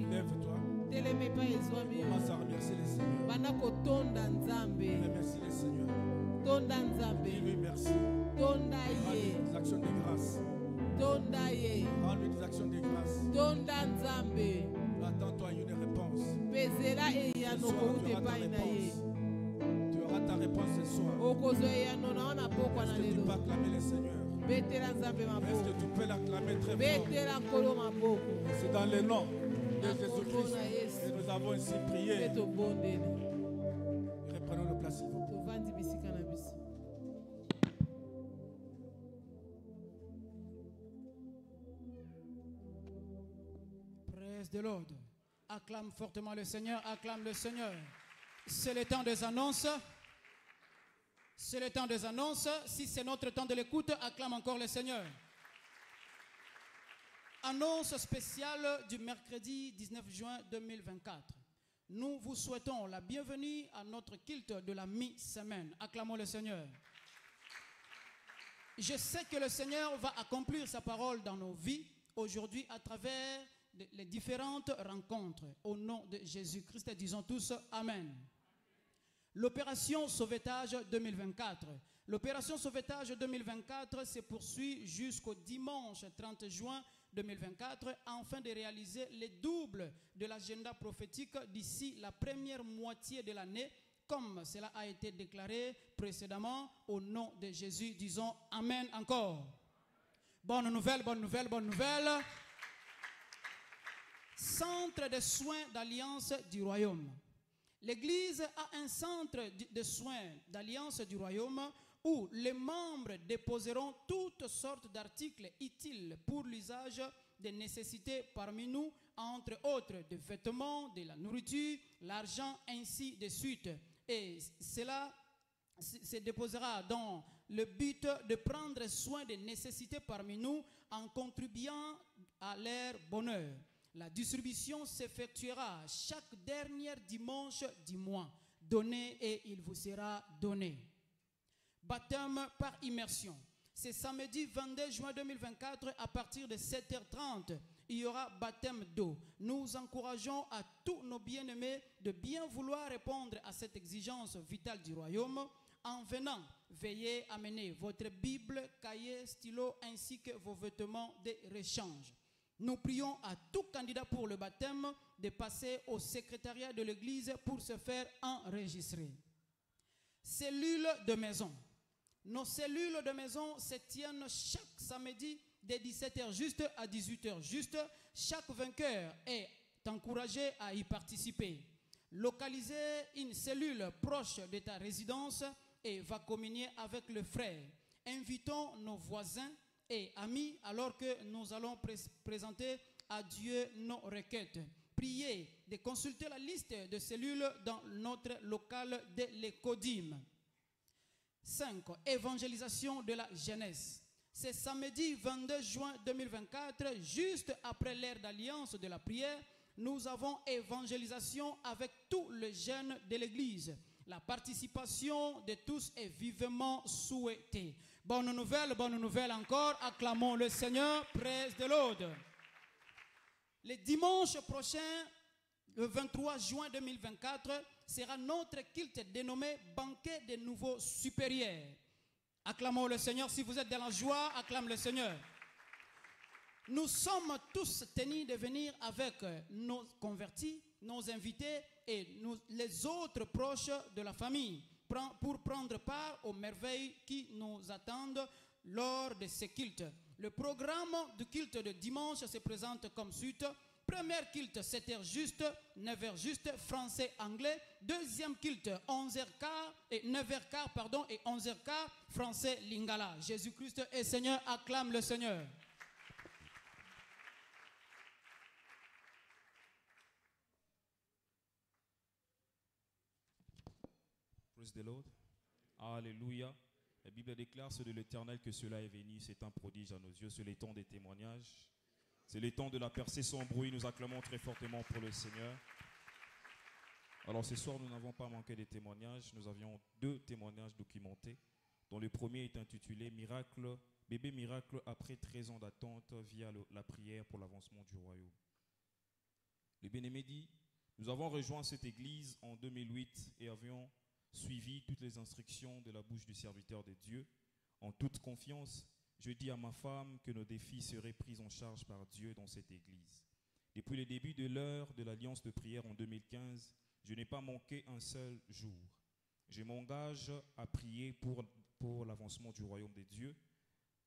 Lève-toi. Commence à remercier le Seigneur. Remercie le Seigneur. Dis-lui merci. Rends-lui des actions de grâce. Rends-lui des actions de grâce. Attends-toi à une réponse. Tu auras ta réponse ce soir. Est-ce que tu peux acclamer le Seigneur? Est-ce que tu peux l'acclamer très fort? C'est dans le nom de Jésus-Christ que nous avons ainsi prié. Reprenons le place, s'il vous plaît. Praise the Lord. Acclame fortement le Seigneur, acclame le Seigneur. C'est le temps des annonces. C'est le temps des annonces. Si c'est notre temps de l'écoute, acclame encore le Seigneur. Annonce spéciale du mercredi 19 juin 2024. Nous vous souhaitons la bienvenue à notre culte de la mi-semaine. Acclamons le Seigneur. Je sais que le Seigneur va accomplir sa parole dans nos vies aujourd'hui à travers les différentes rencontres. Au nom de Jésus-Christ, disons tous Amen. L'opération Sauvetage 2024. L'opération Sauvetage 2024 se poursuit jusqu'au dimanche 30 juin 2024 afin de réaliser les doubles de l'agenda prophétique d'ici la première moitié de l'année comme cela a été déclaré précédemment. Au nom de Jésus, disons Amen encore. Bonne nouvelle, bonne nouvelle, bonne nouvelle. Centre de soins d'alliance du royaume. L'Église a un centre de soins d'alliance du royaume où les membres déposeront toutes sortes d'articles utiles pour l'usage des nécessités parmi nous, entre autres des vêtements, de la nourriture, l'argent, ainsi de suite. Et cela se déposera dans le but de prendre soin des nécessités parmi nous en contribuant à leur bonheur. La distribution s'effectuera chaque dernier dimanche du mois. Donnez et il vous sera donné. Baptême par immersion. C'est samedi 22 juin 2024 à partir de 7h30. Il y aura baptême d'eau. Nous encourageons à tous nos bien-aimés de bien vouloir répondre à cette exigence vitale du royaume. En venant, veillez à amener votre Bible, cahier, stylo ainsi que vos vêtements de rechange. Nous prions à tout candidat pour le baptême de passer au secrétariat de l'église pour se faire enregistrer. Cellules de maison. Nos cellules de maison se tiennent chaque samedi de 17h juste à 18h juste. Chaque vainqueur est encouragé à y participer. Localisez une cellule proche de ta résidence et va communier avec le frère. Invitons nos voisins et amis alors que nous allons présenter à Dieu nos requêtes. Priez de consulter la liste de cellules dans notre local de l'Écodim. 5. Évangélisation de la jeunesse. C'est samedi 22 juin 2024, juste après l'ère d'alliance de la prière, nous avons évangélisation avec tous les jeunes de l'Église. La participation de tous est vivement souhaitée. Bonne nouvelle encore. Acclamons le Seigneur. Praise the Lord. Le dimanche prochain, le 23 juin 2024, sera notre culte dénommé Banquet des nouveaux supérieurs. Acclamons le Seigneur. Si vous êtes dans la joie, acclame le Seigneur. Nous sommes tous tenus de venir avec nos convertis, nos invités et les autres proches de la famille pour prendre part aux merveilles qui nous attendent lors de ce culte. Le programme du culte de dimanche se présente comme suite. Première culte, 7h juste, 9h juste, français-anglais. Deuxième culte, 11h15 et 9h15, pardon, et 11h15, français-lingala. Jésus-Christ est Seigneur, acclame le Seigneur. Praise the Lord. Alléluia. La Bible déclare, c'est de l'Éternel que cela est venu. C'est un prodige à nos yeux. C'est le temps des témoignages. C'est le temps de la percée sans bruit. Nous acclamons très fortement pour le Seigneur. Alors ce soir, nous n'avons pas manqué de témoignages. Nous avions 2 témoignages documentés, dont le premier est intitulé Miracle, bébé miracle après 13 ans d'attente via la prière pour l'avancement du royaume. Le bien-aimé dit, nous avons rejoint cette église en 2008 et avions suivi toutes les instructions de la bouche du serviteur de Dieu. En toute confiance, je dis à ma femme que nos défis seraient pris en charge par Dieu dans cette église. Depuis le début de l'heure de l'alliance de prière en 2015, je n'ai pas manqué un seul jour. Je m'engage à prier pour l'avancement du royaume de Dieu.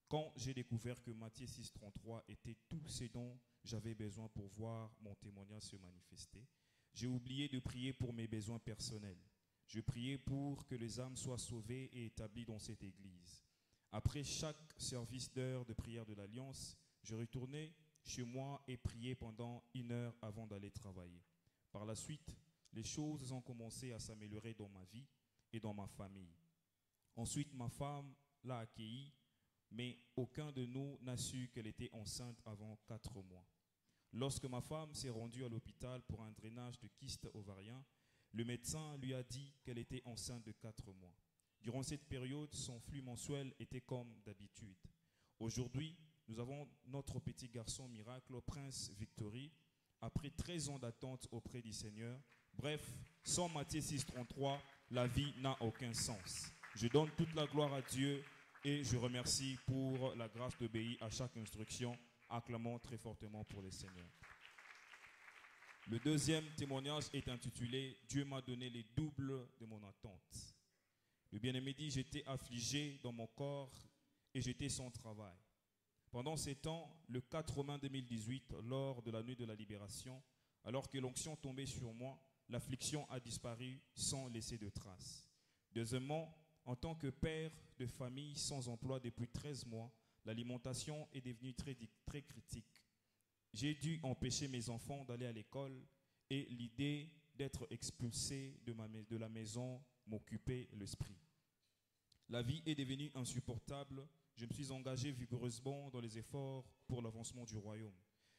Quand j'ai découvert que Matthieu 6,33 était tout ce dont j'avais besoin pour voir mon témoignage se manifester, j'ai oublié de prier pour mes besoins personnels. Je priais pour que les âmes soient sauvées et établies dans cette église. Après chaque service d'heure de prière de l'Alliance, je retournais chez moi et priais pendant 1 heure avant d'aller travailler. Par la suite, les choses ont commencé à s'améliorer dans ma vie et dans ma famille. Ensuite, ma femme l'a accueillie, mais aucun de nous n'a su qu'elle était enceinte avant 4 mois. Lorsque ma femme s'est rendue à l'hôpital pour un drainage de kyste ovarien, le médecin lui a dit qu'elle était enceinte de 4 mois. Durant cette période, son flux mensuel était comme d'habitude. Aujourd'hui, nous avons notre petit garçon miracle, Prince Victory, après 13 ans d'attente auprès du Seigneur. Bref, sans Matthieu 6,33, la vie n'a aucun sens. Je donne toute la gloire à Dieu et je remercie pour la grâce d'obéir à chaque instruction. Acclamons très fortement pour le Seigneur. Le deuxième témoignage est intitulé « Dieu m'a donné les doubles de mon attente ». Le bien-aimé dit « J'étais affligé dans mon corps et j'étais sans travail. Pendant ces temps, le 4 Romains 2018, lors de la nuit de la libération, alors que l'onction tombait sur moi, l'affliction a disparu sans laisser de traces. Deuxièmement, en tant que père de famille sans emploi depuis 13 mois, l'alimentation est devenue très critique. J'ai dû empêcher mes enfants d'aller à l'école et l'idée d'être expulsé de la maison m'occupait l'esprit. La vie est devenue insupportable. Je me suis engagé vigoureusement dans les efforts pour l'avancement du royaume.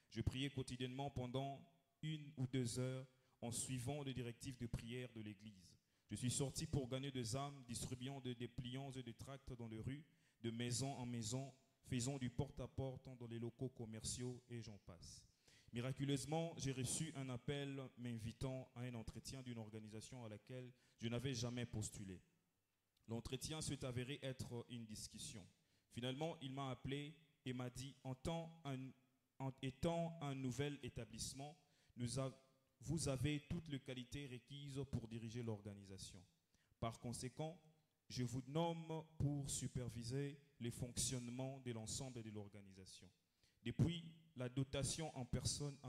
Je priais quotidiennement pendant 1 ou 2 heures en suivant les directives de prière de l'Église. Je suis sorti pour gagner des âmes, distribuant des dépliants et des tracts dans les rues, de maison en maison, faisant du porte-à-porte dans les locaux commerciaux et j'en passe. Miraculeusement, j'ai reçu un appel m'invitant à un entretien d'une organisation à laquelle je n'avais jamais postulé. L'entretien s'est avéré être une discussion. Finalement, il m'a appelé et m'a dit « Étant un nouvel établissement, vous avez toutes les qualités requises pour diriger l'organisation. Par conséquent, je vous nomme pour superviser les fonctionnements de l'ensemble de l'organisation. Depuis la dotation en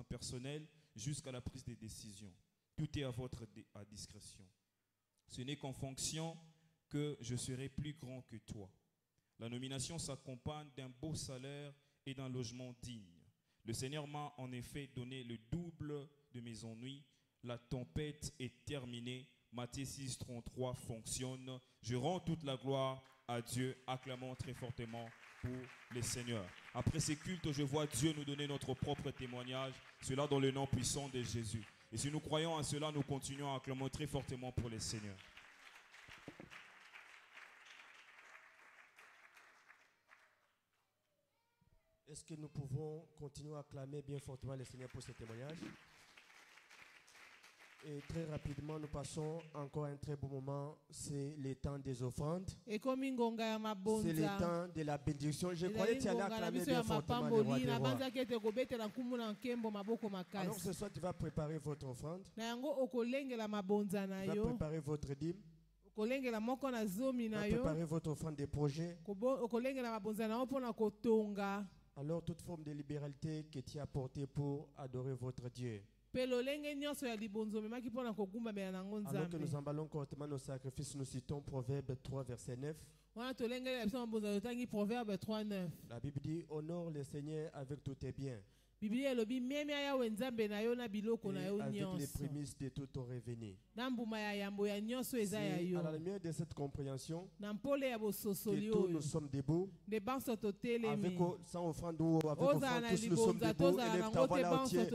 personnel jusqu'à la prise des décisions. Tout est à votre discrétion. Ce n'est qu'en fonction que je serai plus grand que toi. La nomination s'accompagne d'un beau salaire et d'un logement digne. Le Seigneur m'a en effet donné le double de mes ennuis. La tempête est terminée. Matthieu 6, 33 fonctionne. Je rends toute la gloire à Dieu. Acclamons très fortement pour les seigneurs. Après ces cultes, je vois Dieu nous donner notre propre témoignage. Cela dans le nom puissant de Jésus. Et si nous croyons à cela, nous continuons à acclamer très fortement pour les seigneurs. Est-ce que nous pouvons continuer à acclamer bien fortement les seigneurs pour ce témoignage? Et très rapidement, nous passons encore un très beau moment. C'est le temps des offrandes. C'est le temps de la bénédiction. Je croyais que tu allais acclamer bien fortement le roi des rois. Alors ce soir, tu vas préparer votre offrande. Tu vas préparer votre dîme. Tu vas préparer votre offrande des projets. Alors toute forme de libéralité que tu as apportée pour adorer votre Dieu. Alors que nous emballons correctement nos sacrifices, nous citons Proverbe 3, verset 9. La Bible dit, honore le Seigneur avec tous tes biens. Et avec les prémices de tout ton revenu. C'est à la lumière de cette compréhension que tous nous sommes debout. Avec sans offrande ou avec offrande, tous nous sommes debout. Élève ta voix là entier.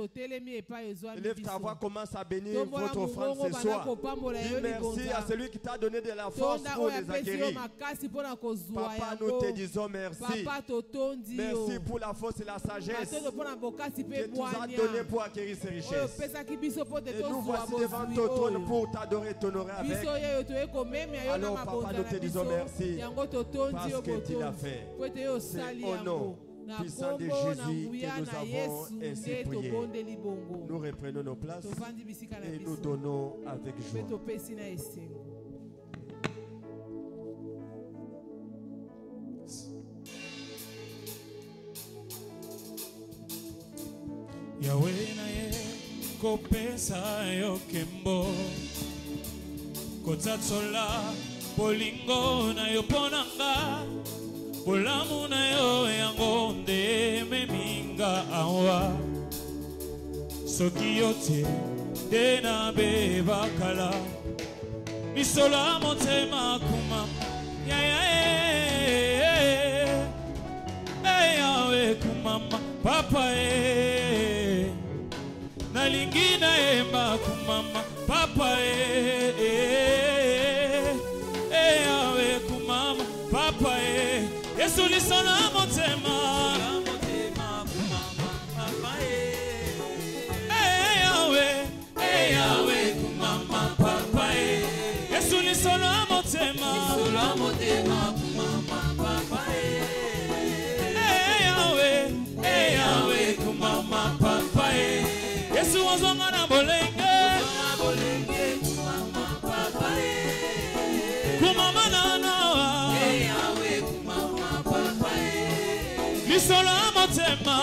Élève ta voix, commence à bénir votre offrande ce soir. Dis merci à celui qui t'a donné de la force pour les acquérir. Papa, nous te disons merci. Merci pour la force et la sagesse que tu nous as donné pour acquérir ces richesses. Et nous voici devant ton trône pour t'adorer et t'honorer avec. Alors papa, nous te disons merci parce que tu l'as fait. C'est au nom puissant de Jésus que nous avons ainsi prié. Nous reprenons nos places et nous donnons avec joie. Yahweh na ye kopesa yo kembo kotsatsola bolingo na yo ponanga bolamu na yo yango nde meminga awa soki yo te nde nabebakala misola motema kuma Yahweh kumama papa nalingi na emba kumama papa Yahweh kumama papa Yesu lisona motema papa Yahweh kumama papa Yesu lisona motema kumama papa Yahweh kumama papa Yesu wazonga na Misolo motema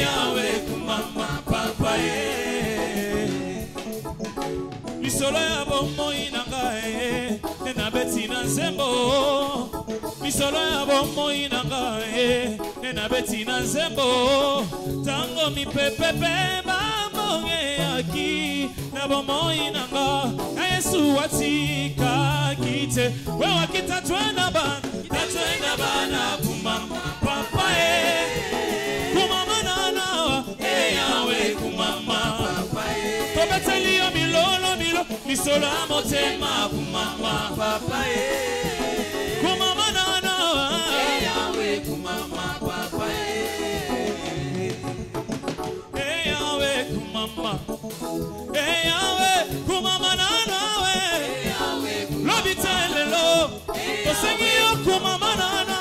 Yahweh kumama papa Misolo ya bombo inanga Nena beti na nzembo Misolo ya bombo inanga Nena beti na nzembo Tango mi pepepe Mamonge aki Na bombo inanga Na Yesu watika kite Wewa kita twenda bana Tatwenda bana kumama papa Kumama nana Yahweh kumama papa Tobeteli milolo Misolo motema kumama papa Kumama nana Yahweh kumama papa Yahweh kumama Yahweh kumama nana Lobitelelo Tosengio kumama nana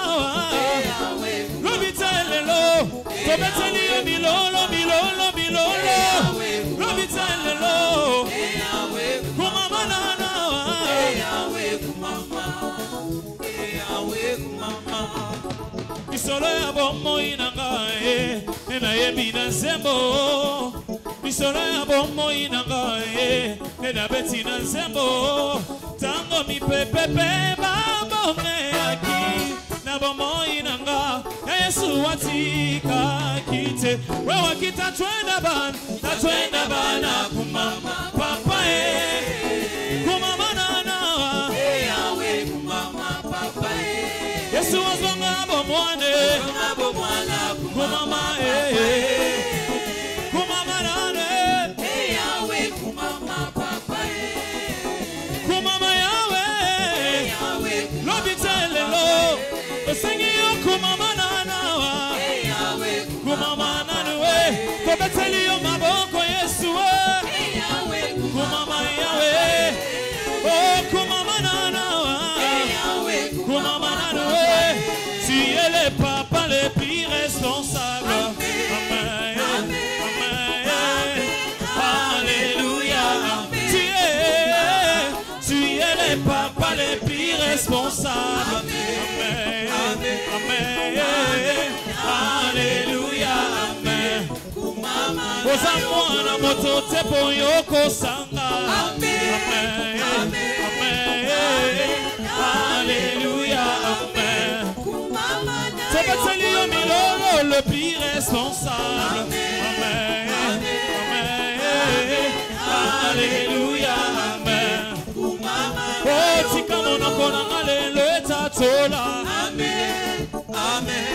Lobitelelo Tobeteli milolo Lobitelelo Kumama nana Misolo ya bombo inanga Nena yebi na nzembo Misolo ya bombo inanga Nena beti na nzembo Tango mi pepepe Babonge aki Na bombo inanga Yesu watika kite Wewa kita twenda bana kumama papa Kumama nana Yahweh kumama papa Yesu wazonga bomwane Kumama Kumama nana Yahweh kumama papa Kumama Yahweh Lobitelelo Osengiyo kumama nana Kumama nana Kobeteliyo maboko Yesu Kumama Yahweh Oh kumama nana Kumama nana Tu es le papa le plus responsable Amen Amen Alléluia Tu es le papa le plus responsable Amen Amen Alléluia Amen Osamwana moto tepo yoko sanga Amen Amen Alléluia Amen Tobeteli milolo le plus responsable Amen Amen Alléluia Amen Oh tika monoko nanga le tatola Amen Amen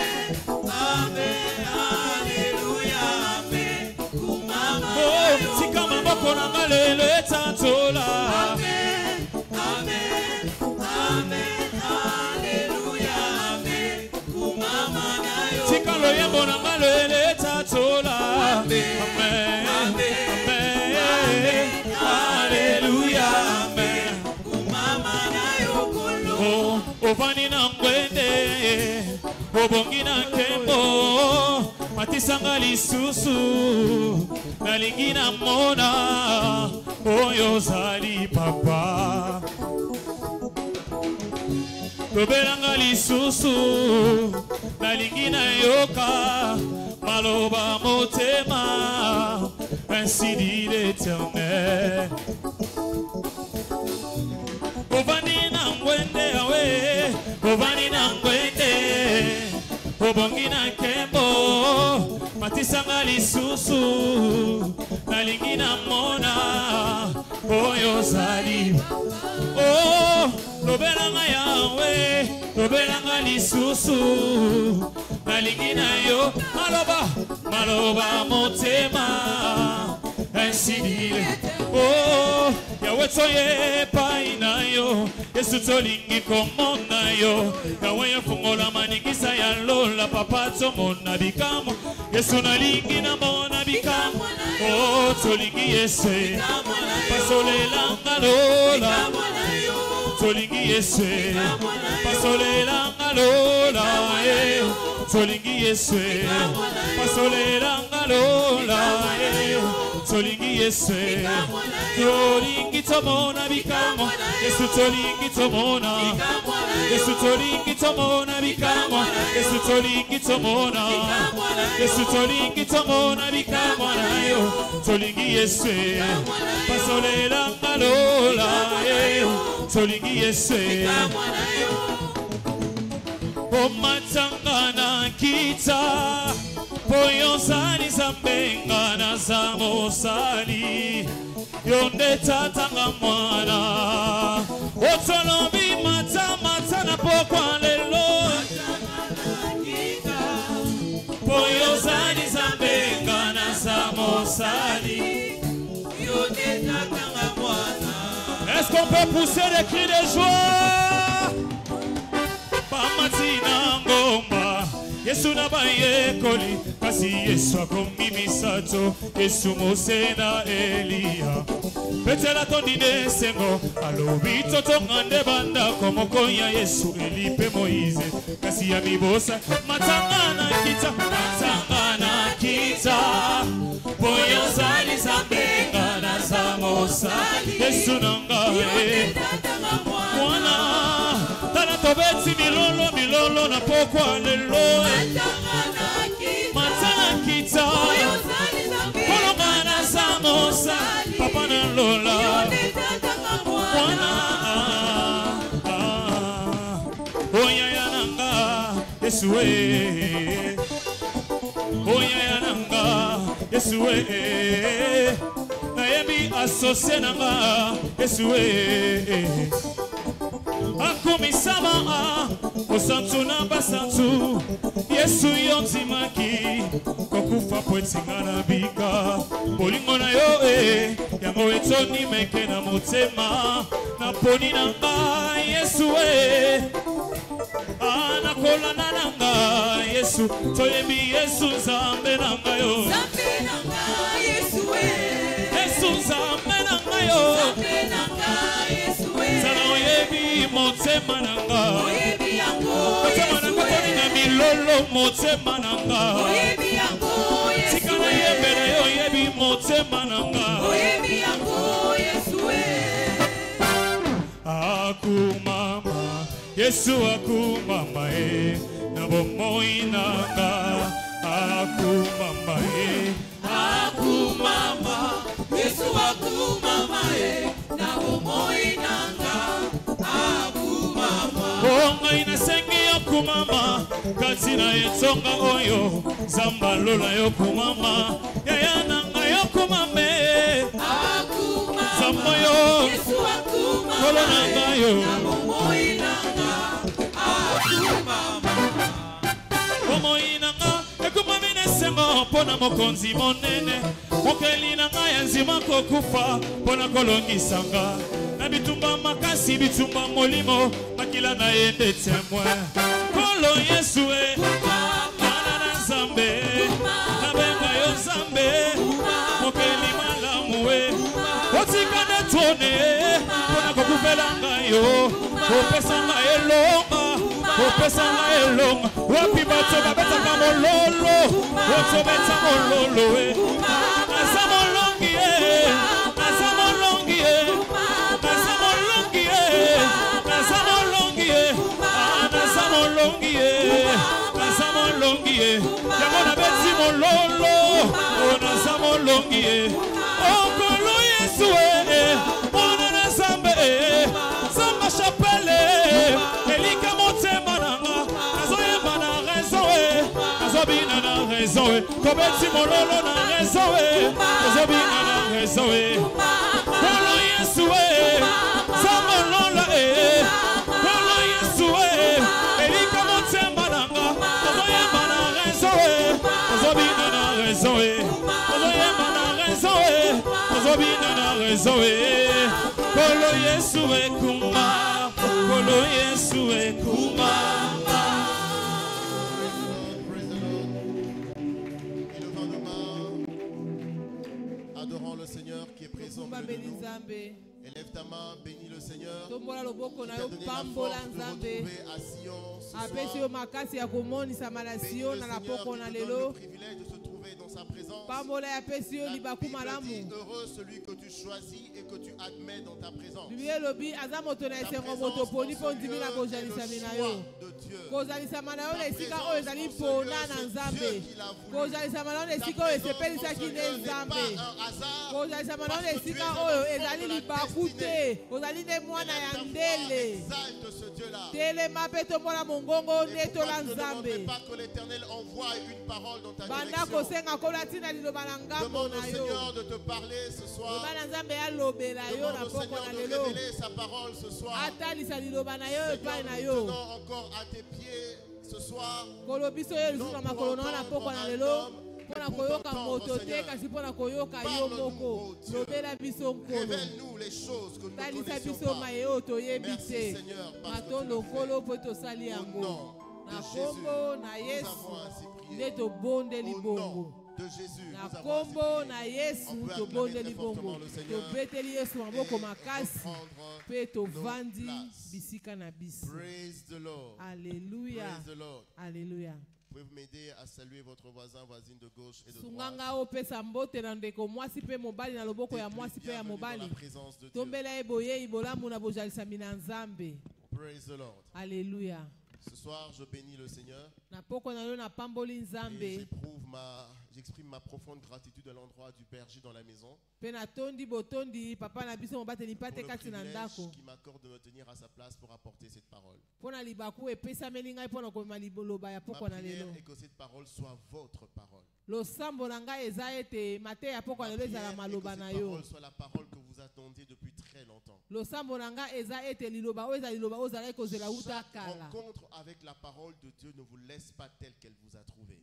Amen Alléluia Amen Oh tika maboko nanga le tatola Amen Amen Amen Alléluia Amen Tika loyembo nanga le tatola Amen Amen Alléluia Amen Oh ovani na ngwende Obongi na nkembo Matisanga lisusu Nalingi na mona Oyo zali papa Tobelanga lisusu Nalingi na yoka Maloba motema Ainsi dit l'Éternel Ovani na ngwende awe Ovani na ngwende Obongi na nkembo Matisanga lisusu Nalingi na mona Oyo zali Oh Lobelanga yawe Lobelanga lisusu Nalingi na yo Maloba motema Ainsi dit Oh Yawe toye paina yo Yesu tolingi komona yo Yawe yafungola manikisa ya lola Papa tomona bikamo Yesu nalingi na mona bikamo Oh tolingi yese Pasolelanga lola Tolingi yese Pasolelanga lola Tolingi yese Pasolelanga lola Tolingi yese Tolingi tolingi tomona bikamwa Yesu tolingi tomona Yesu tolingi tomona bikamwa Yesu tolingi tomona Yesu tolingi tomona bikamwa nayo tolingi Yesu pasolela ngalola tolingi Yesu Omatangana kita Poyosani zambengana zamosali Yonde tatanga mwana Otolobi mata na pokwa lelo Poyosani zambengana zamosali Yonde tatanga mwana. Est-ce qu'on peut pousser des cris de joie? Pamatina ngomba Yesu nabaye koli kasi Yesu akomi misato Yesu Mose na Elia Petela tondine sengo alobi totongande banda komoko ya Yesu Elipe Moize kasi ya mibosa matangana kita Poyozali zambenga na zamosali Yesu nangawe mwana Tana tobeti milolo na pokwa lelo Matana kita Kolongana samosa Papa na lola Mwana Oya yananga Yesue Oya yananga Yesue Nayebi asose nanga Yesue Akumisama Osantu na basantu Yesu yontimaki Kokufa pwetingana bika Bolingo na yo Yango etoni meke na motema Na poni nanga Yesu Anakola na nanga Yesu Toyebi Yesu zambe nanga yo Zambe nanga Yesu Yesu zambe nanga yo Zambe nanga Yesu Sana oyebi motema nanga Oyebi yango Motema nanga toni na milolo motema nanga Oyebi yango Yesu Sikana yebele yo oyebi motema nanga Oyebi yango Yesu Akumama Yesu akumama Na bomoi nanga Akumama Akumama Yesu akumama Na bomoi nanga Akumama Onga inasengi akumama Katina yetonga oyo Zamba lola yokumama Yaya nanga yokumame Akumama Zamba yo Yesu akumama Kola nanga yo Na bomoi nanga Akumama Bomoi nanga Ekumami nesengo Pona mokonzi monene Mokeli nanga yanzima kokufa Pona kolongisanga Na bitumba makasi bitumba molimo Makila na yende témoin Kolo Yesue Mana na Zambe Na benga yo Zambe Mokeli malamue Otika netone Pona kokuvelanga yo Opesanga elonga Opesanga elonga Wapi bato babetaka mololo Oto beta mololo Asa molongi Asa molongi Asa molongi Asa molongi Asa molongi Asa molongi Yamona beti mololo Asa molongi Okolo Yesu Ona na Zambe Zamba chapelle Elika motema nanga Nazoyeba na raison Nazobina na raison Kobeti mololo na raison Nazobina na raison Kolo Yesu Zamba lola Kolo Yesu Elika motema nanga Nazoyeba na raison Nazobina na raison Nazoyeba na raison Nazobina na raison Kolo Yesu kuma Kolo Yesu kuma Adorons le Seigneur qui est présent au milieu de nous. Élève ta main, bénis le Seigneur. Tu as donné la force de retrouver à Sion ce soir. Bénis le Seigneur, qui donne le privilège de se trouver dans sa présence. présence. Heureux celui que tu choisis et que tu admets dans ta présence. Ta présence est le choix de Dieu. Ta présence est le lieu de Dieu qui l'a voulu. Ta présence n'est pas un hasard. Parce que tu es dans notre destinée. Exalte ce Dieu-là. Ne demandez pas que l'Éternel envoie une parole dans ta direction. Demande au Seigneur de te parler ce soir. Demande au Seigneur de révéler sa parole ce soir. Seigneur, nous tenons encore à tes pieds ce soir. Non pour entendre un homme, mais pour t'entendre, Seigneur. Parle-nous, Dieu. Révèle-nous les choses que nous ne connaissons pas. Merci, Seigneur, parce que tu le fais. Au nom de Jésus, nous avons ainsi prié. Au nom de Jésus, nous avons ainsi prié. On peut acclamer très fortement le Seigneur et reprendre nos places. Praise the Lord. Alléluia. Praise the Lord. Alléluia. Pouvez-vous m'aider à saluer votre voisin, voisine de gauche et de droite? Bienvenue dans la présence de Dieu. Praise the Lord. Alléluia. Ce soir, je bénis le Seigneur et j'exprime ma profonde gratitude à l'endroit du berger dans la maison pour le privilège qui m'accorde de me tenir à sa place pour apporter cette parole. Ma prière est que cette parole soit votre parole. Et que cette parole soit la parole que vous attendiez depuis très longtemps. Chaque rencontre avec la parole de Dieu ne vous laisse pas telle qu'elle vous a trouvé.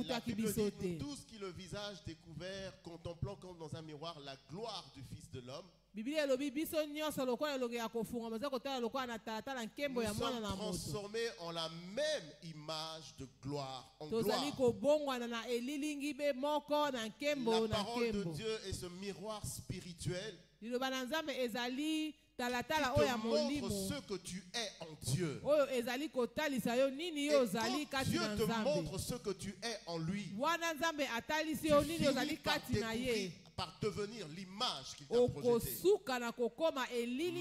La Bible dit, nous tous qui le visage découvert, contemplant comme dans un miroir la gloire du Fils de l'homme, nous sommes transformés en la même image de gloire en gloire. La parole de Dieu est ce miroir spirituel qui te montre ce que tu es en Dieu. Et quand Dieu te montre ce que tu es en lui, tu finis par devenir l'image qu'il t'a projetée.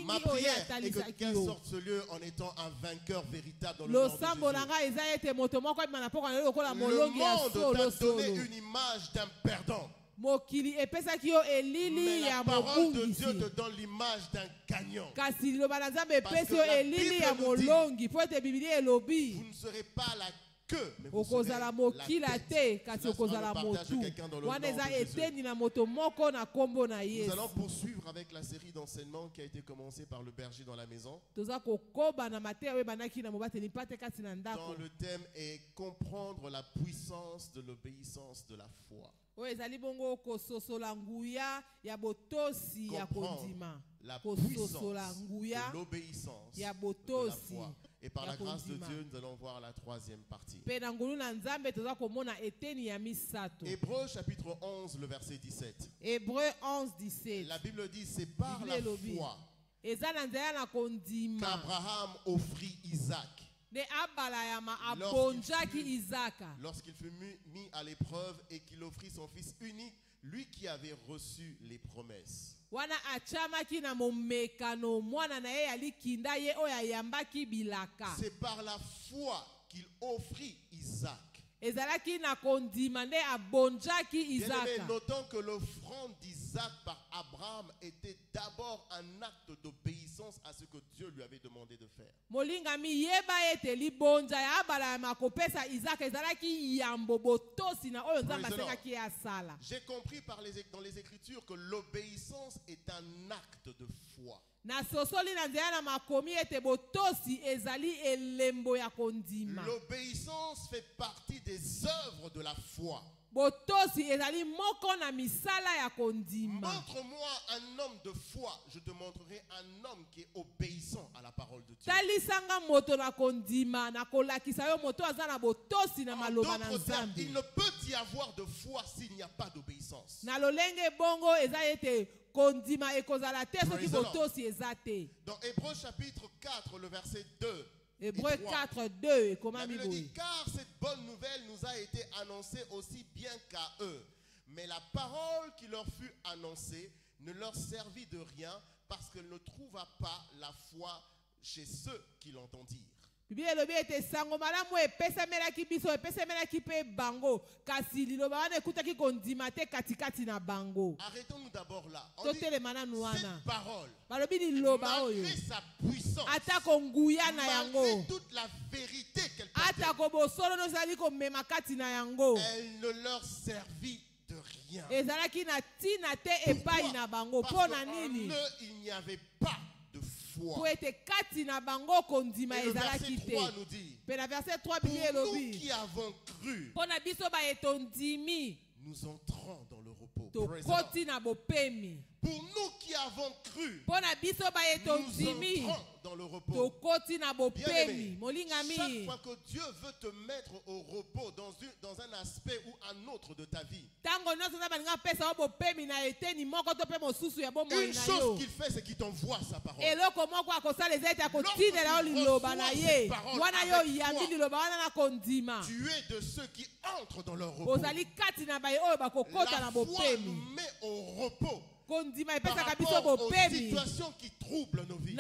Ma prière est que quelqu'un sorte ce lieu en étant un vainqueur véritable dans le nom de Jésus. Le monde t'a donné une image d'un perdant. Mais la parole de Dieu te donne l'image d'un gagnant. Parce que la Bible nous dit, vous ne serez pas la queue, mais vous serez la tête. Nous allons poursuivre avec la série d'enseignements qui a été commencée par le berger dans la maison. Dont le thème est comprendre la puissance de l'obéissance de la foi. Comprendre la puissance de l'obéissance de la foi. Et par la grâce de Dieu, nous allons voir la troisième partie. Hébreux chapitre 11, le verset 17. La Bible dit, c'est par la foi qu'Abraham offrit Isaac. Lorsqu'il fut mis à l'épreuve et qu'il offrit son fils unique, lui qui avait reçu les promesses. C'est par la foi qu'il offrit Isaac. Bien-aimé, notons que l'offrande d'Isaac par Abraham était d'abord un acte d'obéissance à ce que Dieu lui avait demandé de faire. J'ai compris dans les Écritures que l'obéissance est un acte de foi. L'obéissance fait partie des œuvres de la foi. Montre-moi un homme de foi, je te montrerai un homme qui est obéissant à la parole de Dieu. En d'autres termes, il ne peut y avoir de foi s'il n'y a pas d'obéissance. Dans Hébreux chapitre 4, le verset 2, Hébreux 4, 2. La Bible dit, car cette bonne nouvelle nous a été annoncée aussi bien qu'à eux. Mais la parole qui leur fut annoncée ne leur servit de rien parce qu'elle ne trouva pas la foi chez ceux qui l'entendirent. Arrêtons-nous d'abord là. On dit, cette parole, malgré sa puissance, malgré toute la vérité qu'elle portait, elle ne leur servit de rien. Pourquoi? Parce qu'en eux, il n'y avait pas de foi. Et le verset 3 nous dit, pour nous qui avons cru, nous entrons dans le repos. Pour nous qui avons cru, nous entrons dans le repos. Bien-aimé, chaque fois que Dieu veut te mettre au repos dans un aspect ou un autre de ta vie, une chose qu'il fait, c'est qu'il t'envoie sa parole. Tu es de ceux qui entrent dans leur repos. La foi nous met au repos par rapport aux situations qui troublent nos vies.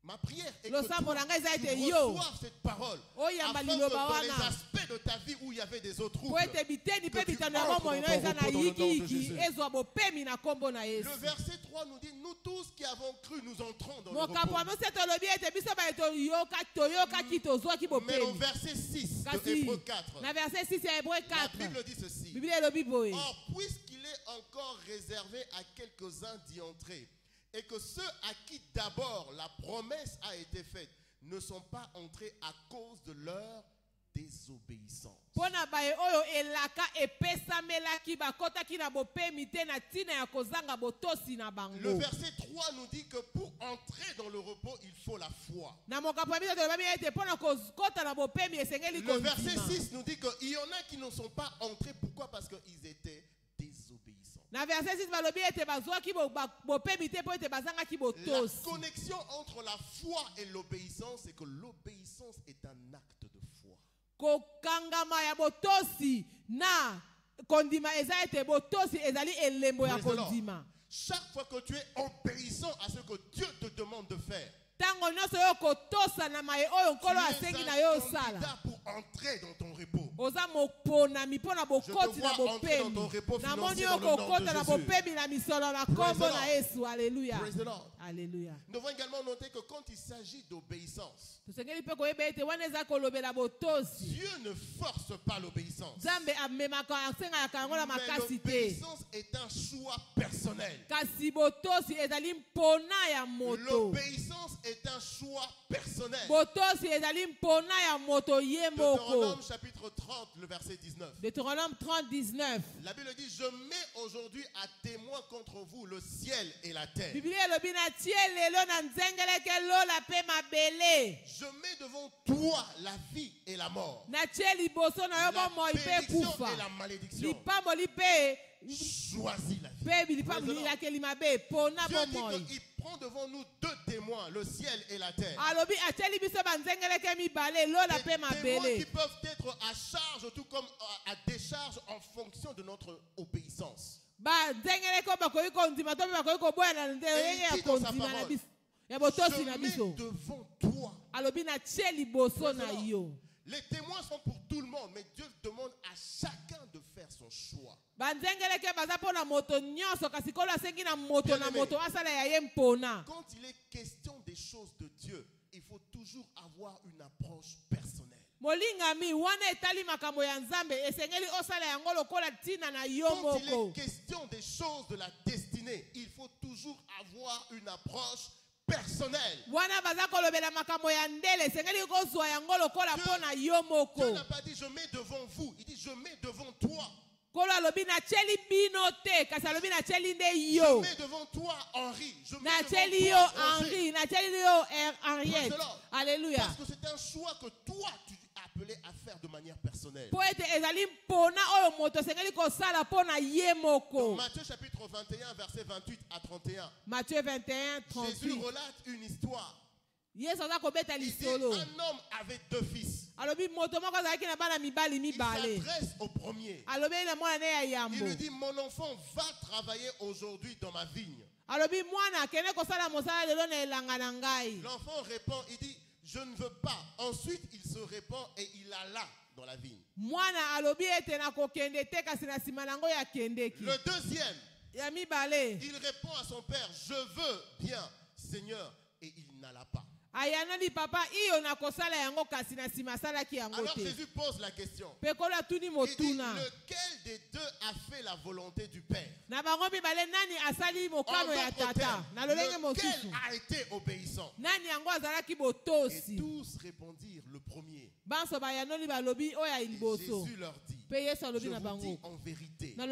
Ma prière est que tu reçoives cette parole afin que dans les aspects de ta vie où il y avait des autres troubles, que tu entres dans ton repos dans le nom de Jésus. Le verset 3 nous dit, nous tous qui avons cru, nous entrons dans le repos. Mais au verset 6 de Hébreux 4, la Bible dit ceci. Or, puisqu'il est encore réservé à quelques-uns d'y entrer, et que ceux à qui d'abord la promesse a été faite ne sont pas entrés à cause de leur désobéissance. Le verset 3 nous dit que pour entrer dans le repos, il faut la foi. Le verset 6 nous dit qu'il y en a qui ne sont pas entrés. Pourquoi? Parce qu'ils étaient désobéissants. La connexion entre la foi et l'obéissance, c'est que l'obéissance est un acte de foi. Chaque fois que tu es obéissant à ce que Dieu te demande de faire, tu es un candidat pour entrer dans ton repos. Je te vois entrer dans ton repos financier dans le nom de Jésus. Praise the Lord. Alléluia. Nous devons également noter que quand il s'agit d'obéissance, Dieu ne force pas l'obéissance. Mais l'obéissance est un choix personnel. L'obéissance est un choix personnel. Deutéronome chapitre 30, le verset 19. Deutéronome 30, 19. La Bible dit, je mets aujourd'hui à témoin contre vous le ciel et la terre. Je mets devant toi la vie et la mort, la bénédiction et la malédiction. Choisis la vie. Dieu dit qu'il prend devant nous deux témoins, le ciel et la terre. Des témoins qui peuvent être à charge tout comme à décharge en fonction de notre obéissance. Et il dit dans sa parole, je mets devant toi. Les témoins sont pour tout le monde, mais Dieu demande à chacun de faire son choix. Quand il est question des choses de Dieu, il faut toujours avoir une approche personnelle. Quand il est question des choses de la destinée, il faut toujours avoir une approche personnel. Dieu n'a pas dit je mets devant vous, il dit je mets devant toi. Je mets devant toi Henri. Je mets devant toi Henri. Alléluia. Parce que c'est un choix que toi tu es appelé à faire de manière personnelle. Dans Matthieu chapitre 21, verset 28 à 31. Matthieu 21, 38. Jésus relate une histoire. Il dit, un homme avait 2 fils. Il s'adresse au premier. Il lui dit, mon enfant va travailler aujourd'hui dans ma vigne. L'enfant répond, il dit, je ne veux pas. Ensuite, il se répand et il alla dans la vigne. Le deuxième, il répond à son père, je veux bien, Seigneur, et il n'alla pas. Alors Jésus pose la question. Il dit, lequel des deux a fait la volonté du Père? En d'autres termes, lequel a été obéissant? Et tous répondirent le premier. Et Jésus leur dit, je vous dis en vérité, les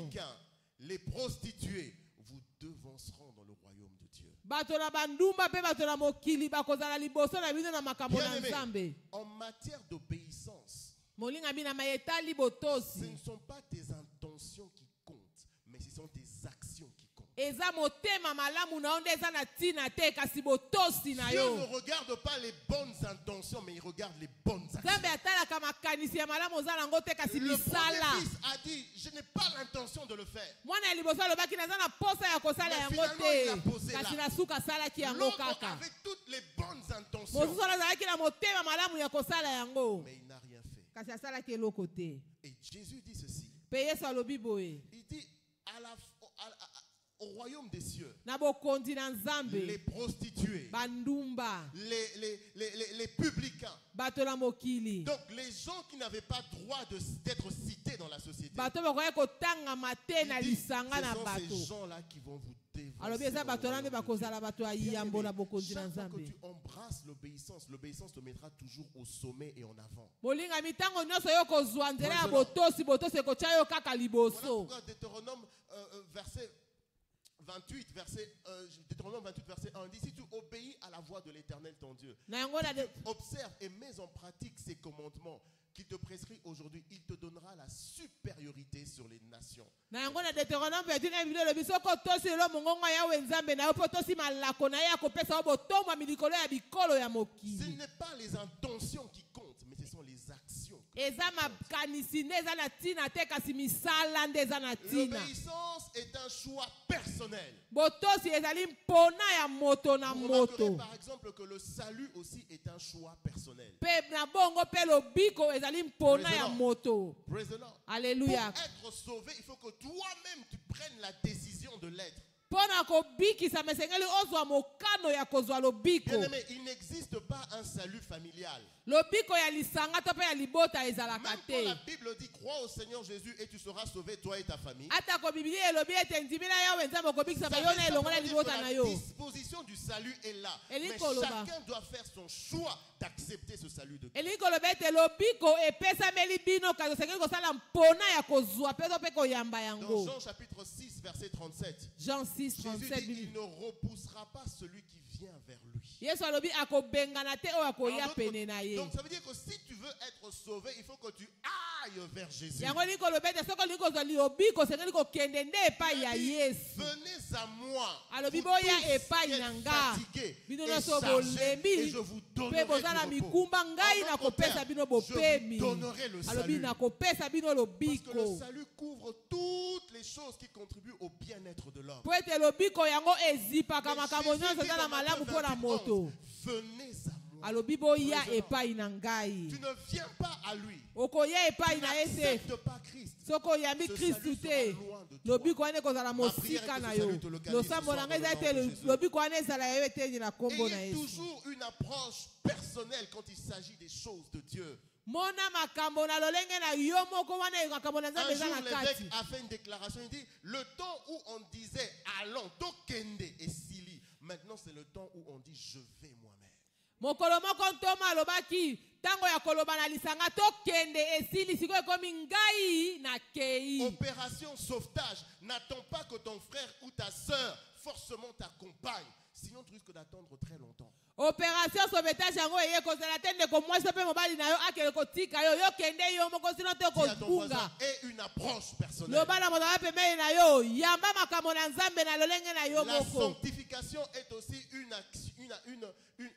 publicains, les prostituées vous devanceront dans le royaume de Dieu. Bien-aimé, en matière d'obéissance, ce ne sont pas tes intentions qui comptent, mais ce sont tes actions qui comptent. Dieu ne regarde pas les bonnes intentions, mais il regarde les bonnes actions. Le premier fils a dit, je n'ai pas l'intention de le faire. Mais finalement, il a posé là. L'autre avait toutes les bonnes intentions. Mais il n'a rien fait. Et Jésus dit ceci. Il dit, au royaume des cieux, les prostituées, les publicains, donc les gens qui n'avaient pas droit d'être cités dans la société, ce sont ces gens-là qui vont vous dévancer. Chaque fois que tu embrasses l'obéissance, l'obéissance te mettra toujours au sommet et en avant. Voilà pourquoi Deutéronome verset 28, verset 1 dit, si tu obéis à la voix de l'Éternel ton Dieu, observe et mets en pratique ses commandements qu'il te prescrit aujourd'hui, il te donnera la supériorité sur les nations. Ce n'est pas les intentions qui comptent, mais ce sont les actions. L'obéissance est un choix personnel. Vous remarquerez par exemple que le salut aussi est un choix personnel. Praise the Lord. Alléluia. Pour être sauvé, il faut que toi-même tu prennes la décision de l'être. Bien-aimé, il n'existe pas un salut familial. Même quand la Bible dit crois au Seigneur Jésus et tu seras sauvé, toi et ta famille. La disposition du salut est là. Mais chacun doit faire son choix d'accepter ce salut de Christ. Dans Jean chapitre 6 verset 37, Jean 6, 37, Jésus dit, il ne repoussera pas celui qui vient vers lui. Donc ça veut dire que si tu veux être sauvé, il faut que tu ailles vers Jésus. Venez à moi, vous tous qui êtes fatigués et chargés, et je vous donnerai du repos. En d'autres termes, je vous donnerai le salut. Parce que le salut couvre toutes les choses qui contribuent au bien-être de l'homme. Venez à moi. Tu ne viens pas à lui. Tu n'acceptes pas Christ. Ce salut sera loin de toi. Ma prière est que ce salut te localise ce soir dans le nom de Jésus. Ayez toujours une approche personnelle quand il s'agit des choses de Dieu. Un jour, l'évêque a fait une déclaration. Il dit, le temps où on disait allons, tokende et sili, maintenant c'est le temps où on dit je vais moi-même. Opération sauvetage. N'attends pas que ton frère ou ta soeur forcément t'accompagne. Sinon tu risques d'attendre très longtemps. Opération sauvetage yango eye kozala tende ko moi sope mobali na yo akele kotika yo yo kende yo moko sino te ko bunga et une approche personnelle. Lo bala moza pembeni na yo yamba makambo na Nzambe na lolenge na yo La moko. sanctification est aussi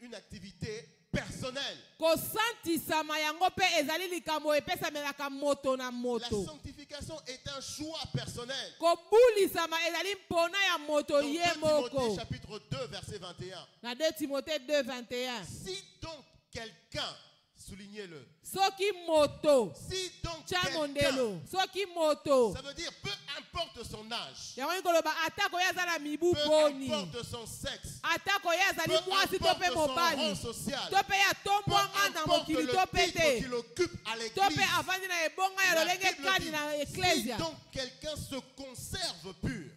une activité personnelle. Ko santisama yango pe ezali likambo epesa melaka moto na moto. La sanctification est un choix personnel. Ko bulisama ezali mpona ya moto ye moko. Timothée chapitre 2 verset 21. Na 2 Timothée 2 21. Si donc quelqu'un, soulignez-le. Soki moto. Si donc quelqu'un. Soki moto. Ça veut dire peu importe son âge. Peu importe son sexe. Peu importe son rang social. Peu importe le titre qu'il occupe à l'église. Si donc quelqu'un se conserve pur.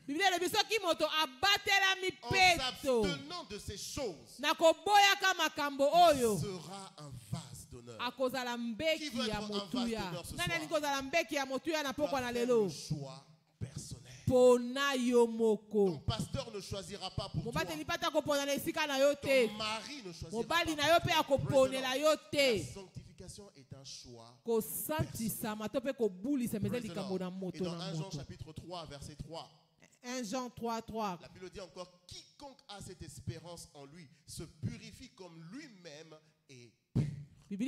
En s'abstenant de ces choses. Sera un vase d'honneur. Qui veut être un vase d'honneur ce soir? Le choix personnel. Ton pasteur ne choisira pas pour toi. Ton mari ne choisira pas pour toi. La sanctification est un choix personnel. Et dans 1 Jean chapitre 3 verset 3. 1 Jean 3:3. La Bible dit encore, quiconque a cette espérance en lui se purifie comme lui-même est pur. Autre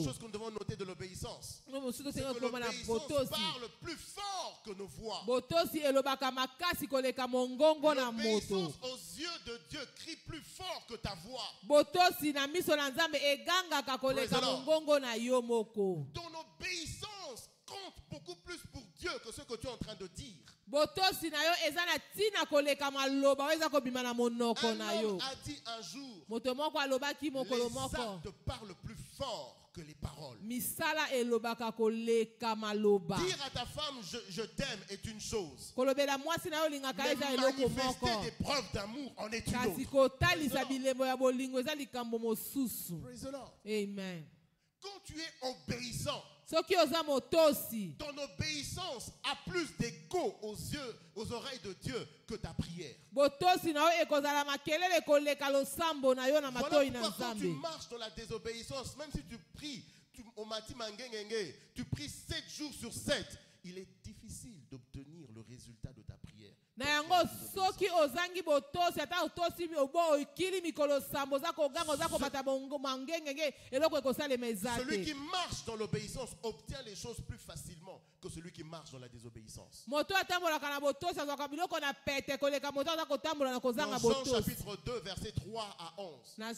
chose que nous devons noter de l'obéissance, c'est que l'obéissance parle plus fort que nos voix. L'obéissance aux yeux de Dieu crie plus fort que ta voix. Ton obéissance compte beaucoup plus pour Dieu que ce que tu es en train de dire. Un homme a dit un jour, les actes parlent plus fort que les paroles. Dire à ta femme je t'aime est une chose, mais manifester des preuves d'amour en est une autre. Praise the Lord. Amen. Quand tu es obéissant, ton obéissance a plus d'écho aux oreilles de Dieu que ta prière. Voilà pourquoi quand tu marches dans la désobéissance, même si tu pries, tu pries 7 jours sur 7, il est difficile d'obtenir le résultat de ta prière. Celui qui marche dans l'obéissance obtient les choses plus facilement que celui qui marche dans la désobéissance. Dans Jean chapitre 2 verset 3 à 11. Le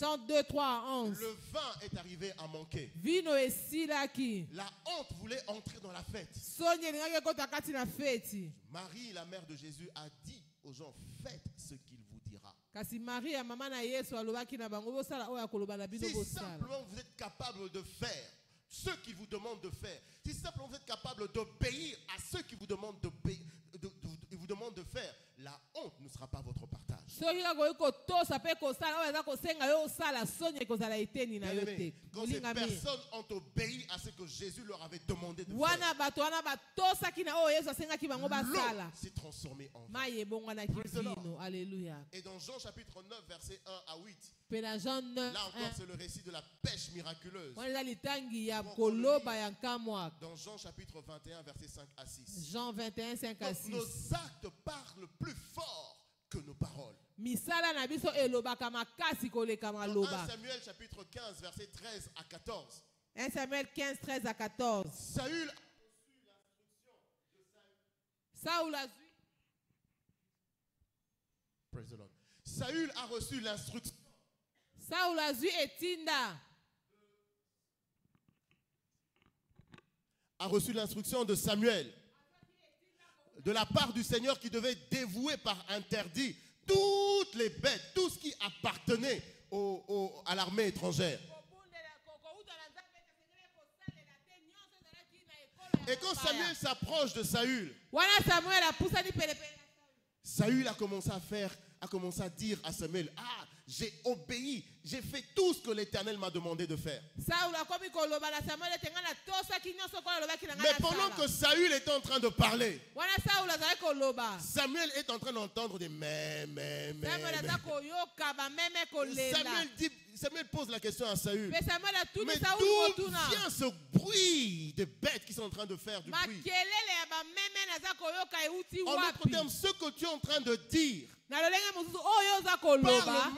vin est arrivé à manquer. La honte voulait entrer dans la fête. Marie, la mère de Jésus, a dit aux gens, faites ce qu'il vous dira. Si simplement vous êtes capable de faire ce qu'il vous demande de faire, si simplement vous êtes capable d'obéir à ce qu'il vous demande de faire, la honte ne sera pas votre partage. Quand ces personnes ont obéi à ce que Jésus leur avait demandé de faire, l'eau s'est transformée en vin. Et dans Jean chapitre 9 verset 1 à 8, là encore c'est le récit de la pêche miraculeuse. Dans Jean chapitre 21 verset 5 à 6. Jean 21 5 à 6. Nos actes parlent plus fort que nos paroles. Dans 1 Samuel chapitre 15 verset 13 à 14. 1 Samuel 15 13 à 14. Saül a reçu l'instruction. Saül a reçu l'instruction de Samuel de la part du Seigneur qui devait dévouer par interdit toutes les bêtes, tout ce qui appartenait à l'armée étrangère. Et quand Samuel s'approche de Saül, Saül a commencé à dire à Samuel, j'ai obéi, j'ai fait tout ce que l'Éternel m'a demandé de faire. Mais pendant que Saül était en train de parler, Samuel est en train d'entendre des mais. Samuel pose la question à Saül. Mais d'où vient ce bruit de bêtes qui sont en train de faire du bruit? En d'autres termes, ce que tu es en train de dire parle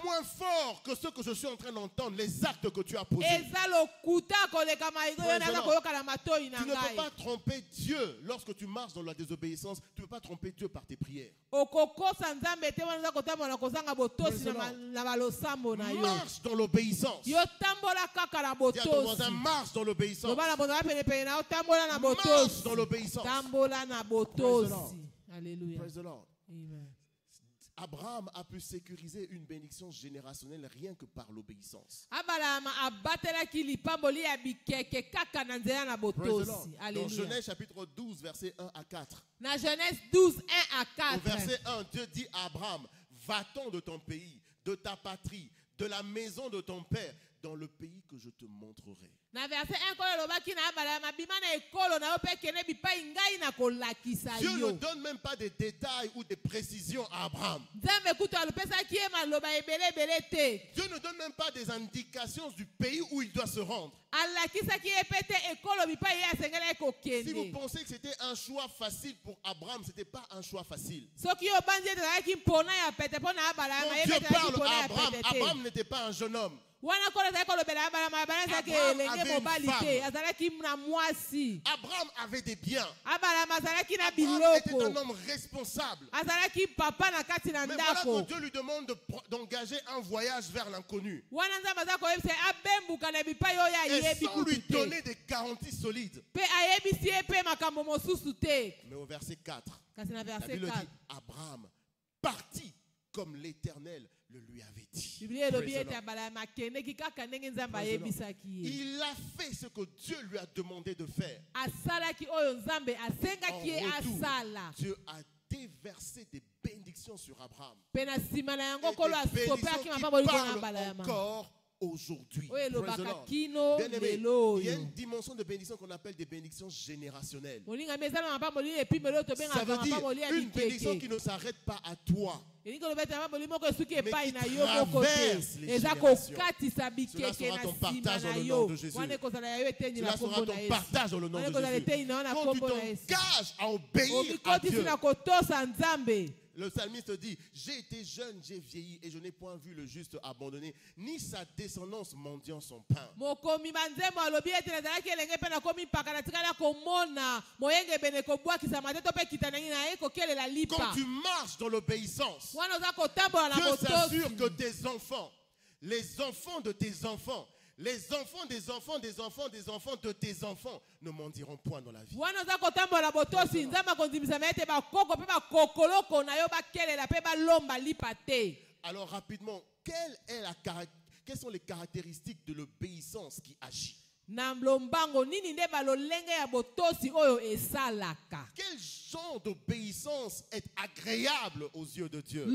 moins fort que ce que je suis en train d'entendre, les actes que tu as posés. Tu ne peux pas tromper Dieu lorsque tu marches dans la désobéissance. Tu ne peux pas tromper Dieu par tes prières. Marche dans l'obéissance. Dis à ton voisin, marche dans l'obéissance. Marche dans l'obéissance. Alléluia. Praise the Lord. Amen. Abraham a pu sécuriser une bénédiction générationnelle rien que par l'obéissance. Dans Genèse chapitre 12, verset 1 à 4. Dans Genèse 12, 1 à 4. Au verset 1, Dieu dit à Abraham, va-t'en de ton pays, de ta patrie, de la maison de ton père, dans le pays que je te montrerai. Dieu ne donne même pas des détails ou des précisions à Abraham. Dieu ne donne même pas des indications du pays où il doit se rendre. Si vous pensez que c'était un choix facile pour Abraham, ce n'était pas un choix facile. Quand Dieu parle à Abraham, Abraham n'était pas un jeune homme. Abraham avait des biens. Abraham était un homme responsable. Mais voilà que Dieu lui demande d'engager un voyage vers l'inconnu. Et sans lui donner des garanties solides. Mais au verset 4, la Bible dit, Abraham partit comme l'Éternel le lui avait dit. Il a fait ce que Dieu lui a demandé de faire. En retour, Dieu a déversé des bénédictions sur Abraham. Et des bénédictions qui parlent encore aujourd'hui. Il y a une dimension de bénédiction qu'on appelle des bénédictions générationnelles. Ça veut dire une bénédiction qui ne s'arrête pas à toi, mais qui traverse les générations. Cela sera ton partage dans le nom de Jésus. Cela sera ton partage dans le nom de Jésus. Quand tu t'engages à obéir à Dieu, le psalmiste dit, j'ai été jeune, j'ai vieilli et je n'ai point vu le juste abandonné, ni sa descendance mendiant son pain. Quand tu marches dans l'obéissance, Dieu s'assure que tes enfants, les enfants de tes enfants, les enfants des enfants des enfants des enfants de tes enfants ne mendiront point dans la vie. Alors rapidement, quelles sont les caractéristiques de l'obéissance qui agit? Quel genre d'obéissance est agréable aux yeux de Dieu?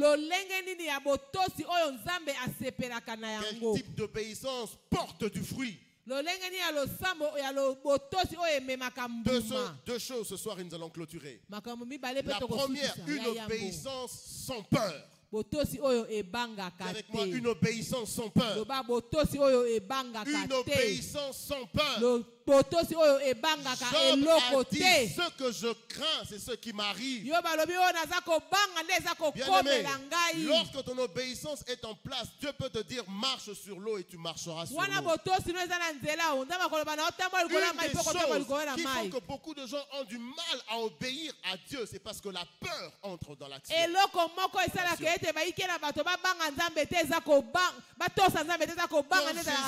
Quel type d'obéissance porte du fruit? Deux choses ce soir et nous allons clôturer. La première, une obéissance sans peur. Avec moi, une obéissance sans peur. Une obéissance sans peur. Job a dit, ce que je crains, c'est ce qui m'arrive. Bien-aimé, lorsque ton obéissance est en place, Dieu peut te dire, marche sur l'eau et tu marcheras sur l'eau. Une des choses qui font que beaucoup de gens ont du mal à obéir à Dieu, c'est parce que la peur entre dans l'action. Quand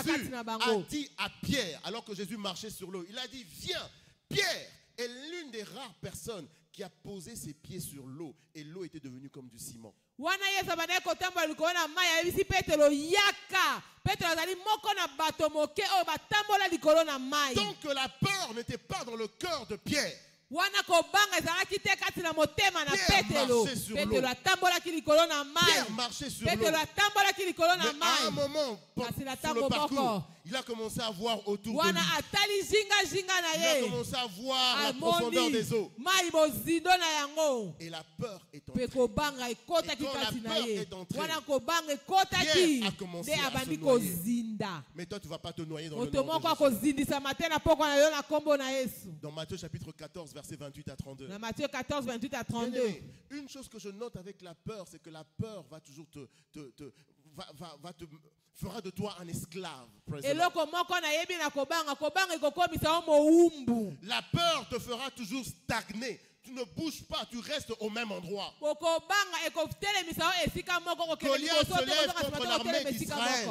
Jésus a dit à Pierre, alors que Jésus marchait sur l'eau, il a dit, viens. Pierre est l'une des rares personnes qui a posé ses pieds sur l'eau et l'eau était devenue comme du ciment. Donc la peur n'était pas dans le cœur de Pierre. wana kobanga ezalaki te kati na motema na Petelo. Petelo atambolaki likolo na mai. Pierre marchait sur l'eau. Petelo atambolaki likolo na mai. À un moment, sur le parcours, il a commencé à voir autour de lui. Wana atali zinga na Il a ye. commencé à voir la profondeur des eaux. Mai bozindo na yango. Et la peur est entrée. Pe kobanga ekotaki Et quand kati la na peur ye. est entrée, Wana kobanga ekotaki. Pierre a commencé De à abandi se noyer. kozinda. Mais toi, tu ne vas pas te noyer dans le nom Otomoko de Jésus. kozindisa matena poko na yo na kombo na Yesu. Dans Matthieu chapitre 14, versets 28 à 32. Dans Matthieu 14, 28 à 32. Bien-aimé, une chose que je note avec la peur, c'est que la peur va toujours fera de toi un esclave. La peur te fera toujours stagner. Tu ne bouges pas, tu restes au même endroit. Goliath se lève contre l'armée d'Israël.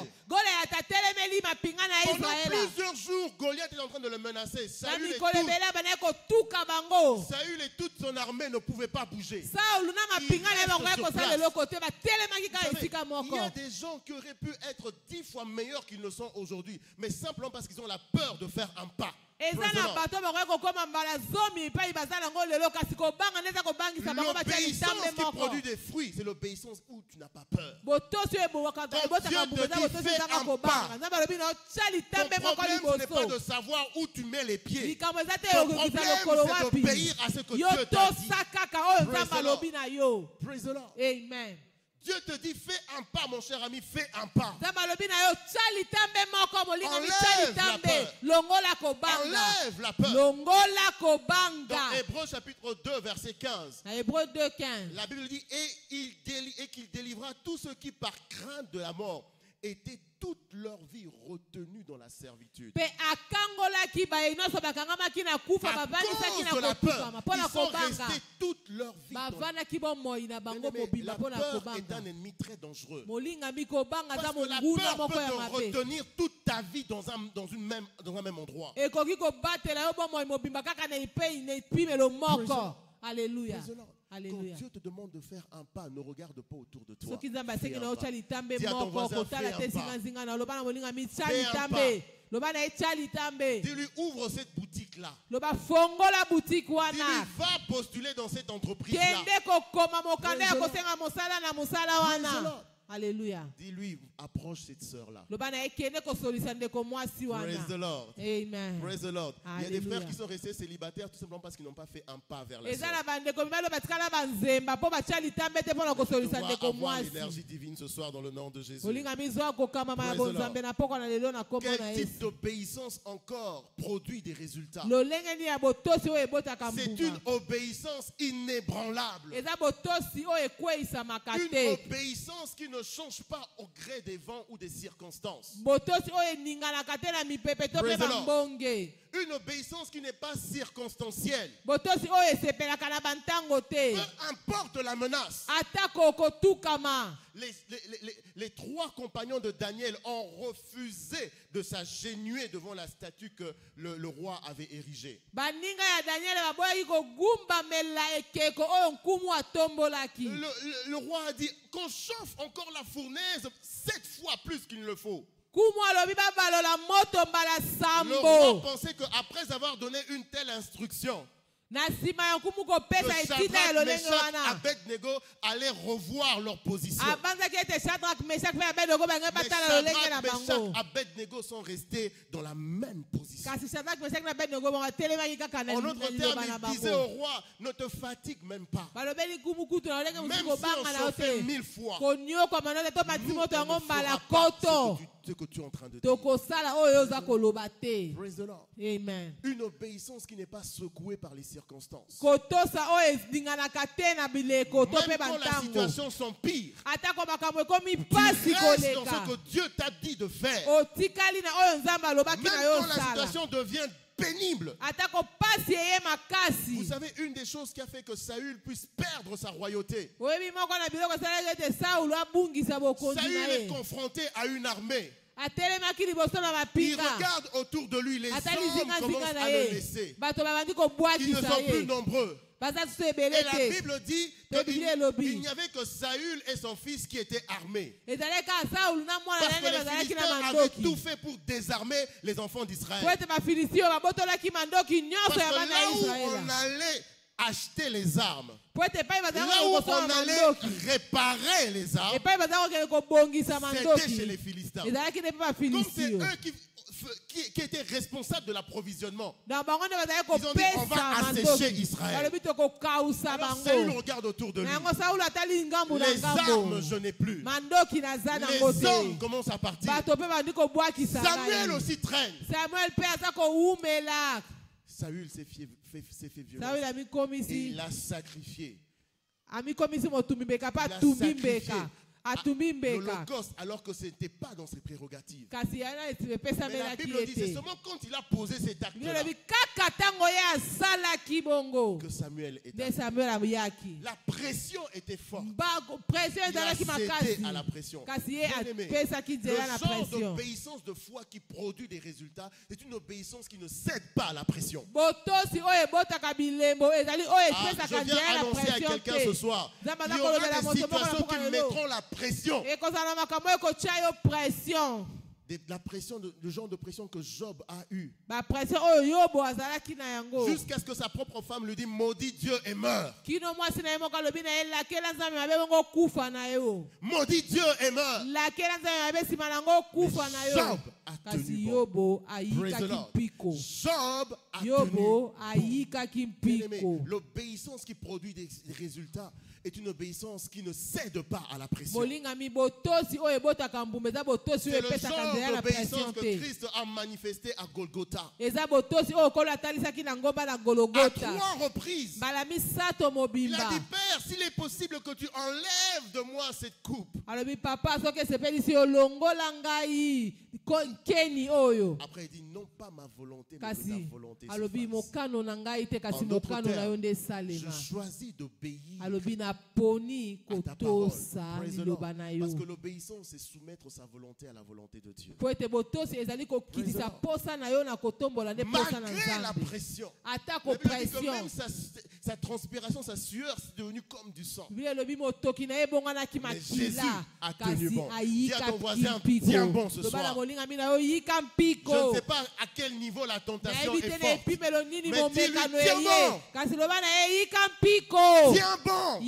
Pendant plusieurs jours, Goliath est en train de le menacer. Saül et toute son armée ne pouvaient pas bouger. Il y a des gens qui auraient pu être 10 fois meilleurs qu'ils ne sont aujourd'hui, mais simplement parce qu'ils ont la peur de faire un pas. L'obéissance qui produit des fruits, c'est l'obéissance où tu n'as pas peur. Quand Dieu te dit fais un pas, ton problème ce n'est pas de savoir où tu mets les pieds. Ton problème c'est d'obéir à ce que Dieu t'a dit. Praise the Lord. Amen. Dieu te dit fais un pas, mon cher ami, fais un pas. Enlève la peur. Dans Hébreux chapitre 2 verset 15. La Bible dit et qu'il délivra tous ceux qui par crainte de la mort étaient toute leur vie retenus dans la servitude. À cause de la peur, ils sont restés toute leur vie dans la peur est un ennemi très dangereux. Parce que la peur peut te retenir toute ta vie dans un même endroit. Alléluia. Alléluia. Quand Dieu te demande de faire un pas, ne regarde pas autour de toi. Dis à ton voisin, fais un pas. Dis-lui, ouvre cette boutique-là. Dis-lui, va postuler dans cette entreprise-là. Alléluia. Dis-lui, approche cette sœur-là. Praise the Lord. Amen. Praise the Lord. Il y a des frères qui sont restés célibataires tout simplement parce qu'ils n'ont pas fait un pas vers la sœur. On avoir l'énergie divine ce soir dans le nom de Jésus. Quel type d'obéissance encore produit des résultats? C'est une obéissance inébranlable. Une obéissance qui ne change pas au gré des vents ou des circonstances. Une obéissance qui n'est pas circonstancielle. Peu importe la menace. Les trois compagnons de Daniel ont refusé de s'agenouiller devant la statue que le roi avait érigée. Le roi a dit qu'on chauffe encore la fournaise 7 fois plus qu'il ne le faut. Le roi pensait qu'après avoir donné une telle instruction, Shadrach, Meshach, Abednego allaient revoir leur position. Mais Shadrach, Meshach, Abednego sont restés dans la même position. En autre terme, il disait au roi, ne te fatigue même pas. Même si on chauffait 1000 fois, nous ne fera pas ce que tu es en train de dire. Praise the Lord. Amen. Une obéissance qui n'est pas secouée par les circonstances. Même quand la situation s'empire, tu restes dans ce que Dieu t'a dit de faire. Même quand la situation devient pénible. Vous savez, une des choses qui a fait que Saül puisse perdre sa royauté. Saül est confronté à une armée. Il regarde autour de lui, les hommes commencent à le laisser. Ils ne sont plus nombreux. Et la Bible dit qu'il n'y avait que Saül et son fils qui étaient armés. Parce que les Philistins avaient tout fait pour désarmer les enfants d'Israël. Parce que là où on allait acheter les armes, là où on allait réparer les armes, c'était chez les Philistins. Comme c'est eux qui étaient responsables de l'approvisionnement, ils ont dit on va assécher Israël. Alors Saül regarde autour de lui. Les armes, je n'ai plus. Les hommes commencent à partir. Samuel aussi traîne. Saül s'est fait violence. Et il a sacrifié. L'Holocauste, alors que ce n'était pas dans ses prérogatives. Mais la Bible dit c'est seulement quand il a posé cet acte-là que Samuel est arrivé. La pression était forte. Il a cédé à la pression. Bien-aimé, le genre d'obéissance de foi qui produit des résultats, c'est une obéissance qui ne cède pas à la pression. Je viens annoncer à quelqu'un ce soir, il y aura des situations qui mettront la pression. La pression, le genre de pression que Job a eu. Jusqu'à ce que sa propre femme lui dise maudit Dieu et meurt. Maudit Dieu et meurt. Job a tenu bon. Praise the Lord. Job a tenu bon. L'obéissance qui produit des résultats est une obéissance qui ne cède pas à la pression. C'est le genre d'obéissance que Christ a manifesté à Golgotha. À 3 reprises, il a dit Père, s'il est possible que tu enlèves de moi cette coupe. Après il dit non pas ma volonté mais ta volonté se fasse. En d'autres termes, je choisis d'obéir à ta parole. Parce que l'obéissance c'est soumettre sa volonté à la volonté de Dieu. Malgré la pression, que même sa transpiration, sa sueur c'est devenu comme du sang. Mais Jésus a tenu bon. Dis à ton voisin, tiens bon ce soir. Je ne sais pas à quel niveau la tentation est forte, mais dis-lui, tiens bon.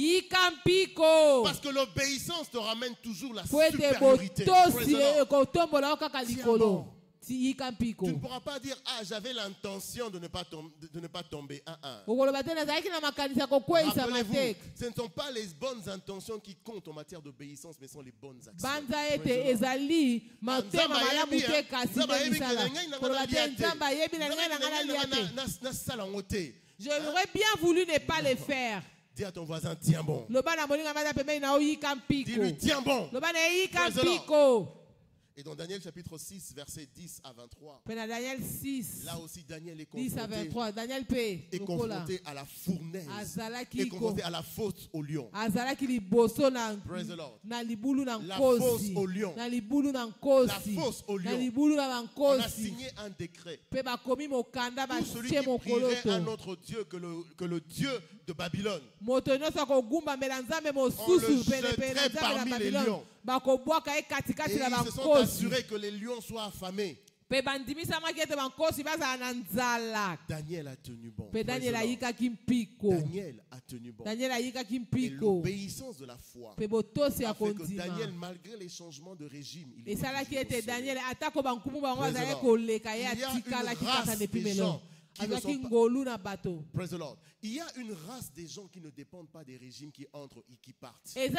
Parce que l'obéissance te ramène toujours la supériorité. Tiens bon. Tu ne pourras pas dire ah j'avais l'intention de ne pas tomber. Rappelez-vous, ce ne sont pas les bonnes intentions qui comptent en matière d'obéissance, mais sont les bonnes actions. J'aurais bien voulu ne pas les faire. Dis à ton voisin tiens bon. Dis-lui tiens bon. Et dans Daniel chapitre 6, versets 10 à 23, là aussi Daniel est confronté à la fournaise, est confronté à la fosse au lion. Praise the Lord. La fosse au lion. La fosse au lion. On a signé un décret. Tout celui qui prierait un autre Dieu que le Dieu de Babylone, on le jetterait parmi les lions. Et ils se sont assurés que les lions soient affamés. Daniel a tenu bon. Daniel a tenu bon. Et l'obéissance de la foi a fait que Daniel, malgré les changements de régime, il y a une race des gens qui ne sont pas... Praise the Lord. Il y a une race des gens qui ne dépendent pas des régimes qui entrent et qui partent. Que tel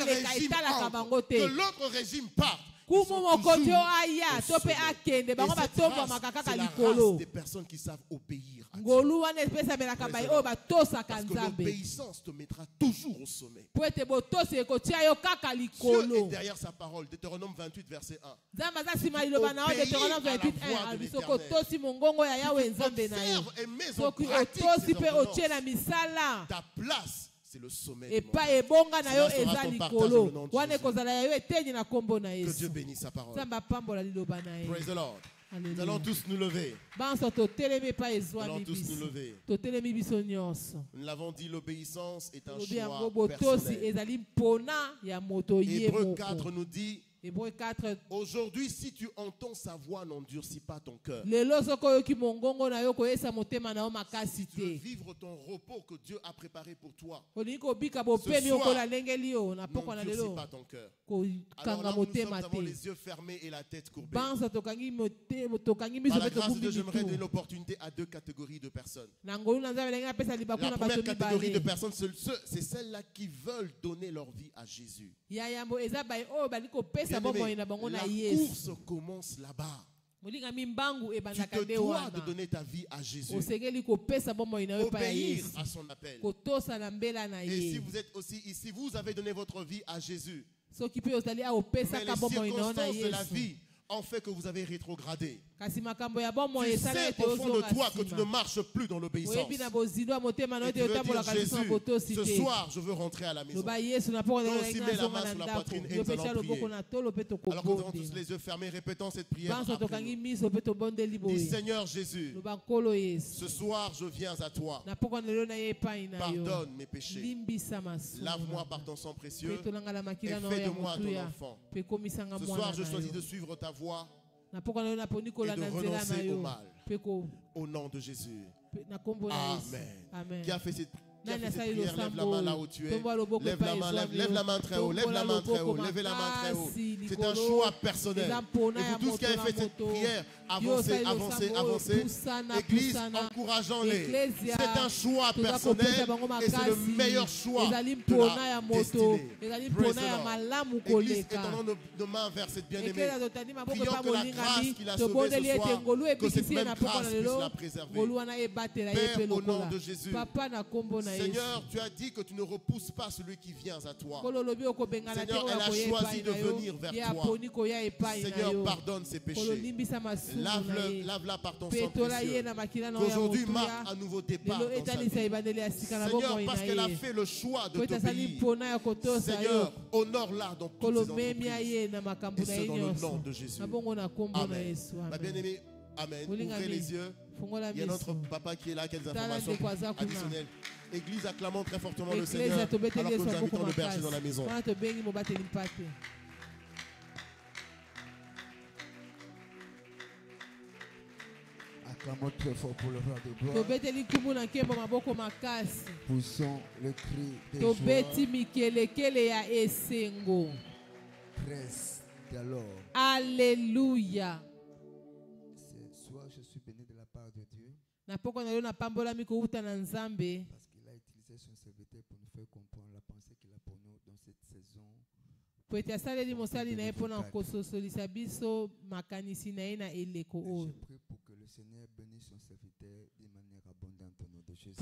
régime entre, que l'autre régime parte. C'est la race des personnes qui savent obéir à Dieu. Parce que l'obéissance te mettra toujours au sommet. Dieu est derrière sa parole. Deutéronome 28 verset 1. Observe et mets en pratique ces ordonnances. Ta place c'est le sommet du monde. Que Dieu bénisse sa parole. Praise the Lord. Nous allons tous nous lever. Nous allons tous nous lever. Nous l'avons dit, l'obéissance est un choix personnel. Hébreux 4 nous dit, aujourd'hui, si tu entends sa voix, n'endurcis pas ton cœur. Si tu veux vivre ton repos que Dieu a préparé pour toi, ce soir, n'endurcis pas ton cœur. Alors là où nous avons les yeux fermés et la tête courbée. Par la grâce de Dieu, j'aimerais donner l'opportunité à deux catégories de personnes. La première catégorie de personnes, c'est celles-là qui veulent donner leur vie à Jésus. La course commence là-bas. Tu te dois de donner ta vie à Jésus. Obéir à son appel. Et si vous êtes aussi ici, vous avez donné votre vie à Jésus. Mais les circonstances de la vie ont fait que vous avez rétrogradé. Tu sais au fond de toi que tu ne marches plus dans l'obéissance. Et tu veux dire, Jésus, ce soir je veux rentrer à la maison. Donc aussi mets la main sur la poitrine et nous allons prier. Alors que nous avons tous les yeux fermés, répétons cette prière après nous. Dis, Seigneur Jésus, ce soir je viens à toi. Pardonne mes péchés. Lave-moi par ton sang précieux et fais de moi ton enfant. Ce soir je choisis de suivre ta voie et de renoncer au mal. Au nom de Jésus. Amen. Qui a fait cette prière, lève la main là où tu es. Lève la main, lève la main très haut. Lève la main très haut. Lève la main très haut. C'est un choix personnel. Et vous tous qui avez fait cette prière, avancez, avancez, avancez. Église, encourageons-les. C'est un choix personnel et c'est le meilleur choix de la destinée. Église, étendons nos mains vers cette bien-aimée. Prions que la grâce qui l'a sauvée ce soir, que cette même grâce puisse la préserver. Père, au nom de Jésus. Seigneur, tu as dit que tu ne repousses pas celui qui vient à toi. Seigneur, elle a choisi de venir vers toi. Seigneur, pardonne ses péchés. Lave-la par ton sang précieux. Qu'aujourd'hui marque un nouveau départ dans sa vie. Seigneur, parce qu'elle a fait le choix de t'obéir. Seigneur, honore-la dans toutes ses entreprises. Et c'est dans le nom de Jésus. Amen. Ma bien-aimée, amen. Ouvrez les yeux. Il y a notre papa qui est là, quelques informations additionnelles. Église, acclamons très fortement le Seigneur alors que nous invitons le berger dans la maison. Acclamons très fort pour le roi de gloire. Poussons le cri de joie. Presse alors. Alléluia. Ce soir, je suis béni de la part de Dieu. Parce qu'il a utilisé son serviteur pour nous faire comprendre la pensée qu'il a pour nous dans cette saison. Je prie pour que le Seigneur bénisse son serviteur d'une manière abondante au nom de Jésus.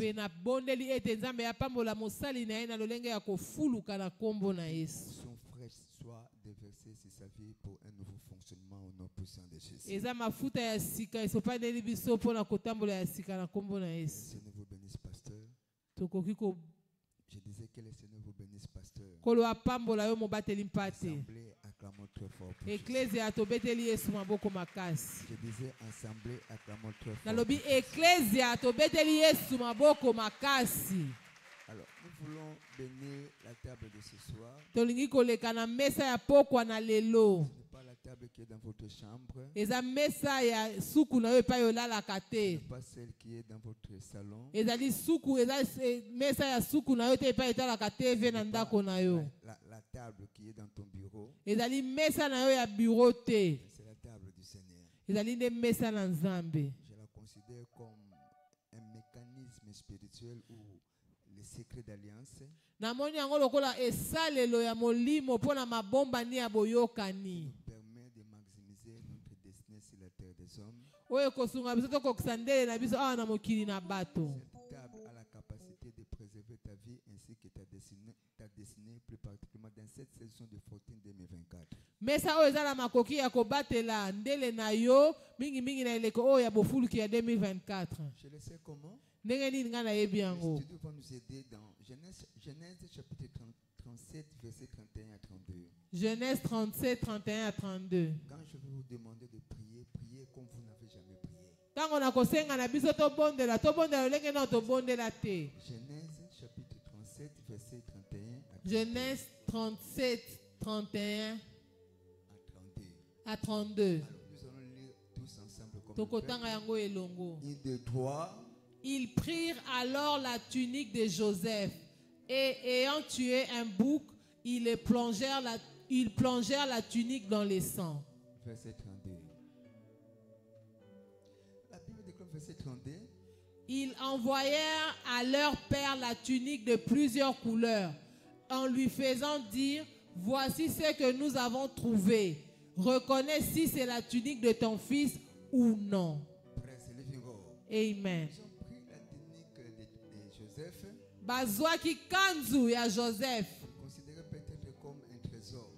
Son fraîche soit déversée sur sa vie pour un nouveau fonctionnement au nom puissant de Jésus. Seigneur vous bénisse, pasteur. Je disais que le Seigneur vous bénisse, pasteur. Assemblée, acclamons très fort. Je disais assemblée, acclamons très fort. Alors, nous voulons bénir la table de ce soir. Ce n'est pas la table qui est dans votre chambre. Ce n'est pas celle qui est dans votre salon. La table qui est dans ton bureau. C'est la table du Seigneur. Je la considère comme un mécanisme spirituel où les secrets d'alliance permet de maximiser notre destinée sur la terre des hommes. Cette table a la capacité de préserver ta vie ainsi que ta destinée plus particulièrement dans cette saison de fortune 2024. Je le sais comment. L'étude va nous aider dans Genèse chapitre 37, verset 31 à 32. Genèse 37, 31 à 32. Quand je vais vous demander de prier, priez comme vous n'avez jamais prié. Genèse chapitre 37, verset 31 Genèse 37, 31 à 32. Alors, nous allons lire tous ensemble comme il de toi. Ils prirent alors la tunique de Joseph et ayant tué un bouc, ils plongèrent la tunique dans les sangs. Verset 32. La Bible déclare verset 32. Ils envoyèrent à leur père la tunique de plusieurs couleurs en lui faisant dire: voici ce que nous avons trouvé. Reconnais si c'est la tunique de ton fils ou non. Amen. Bazwaki kanzu ya Joseph. Considéré peut-être comme un trésor.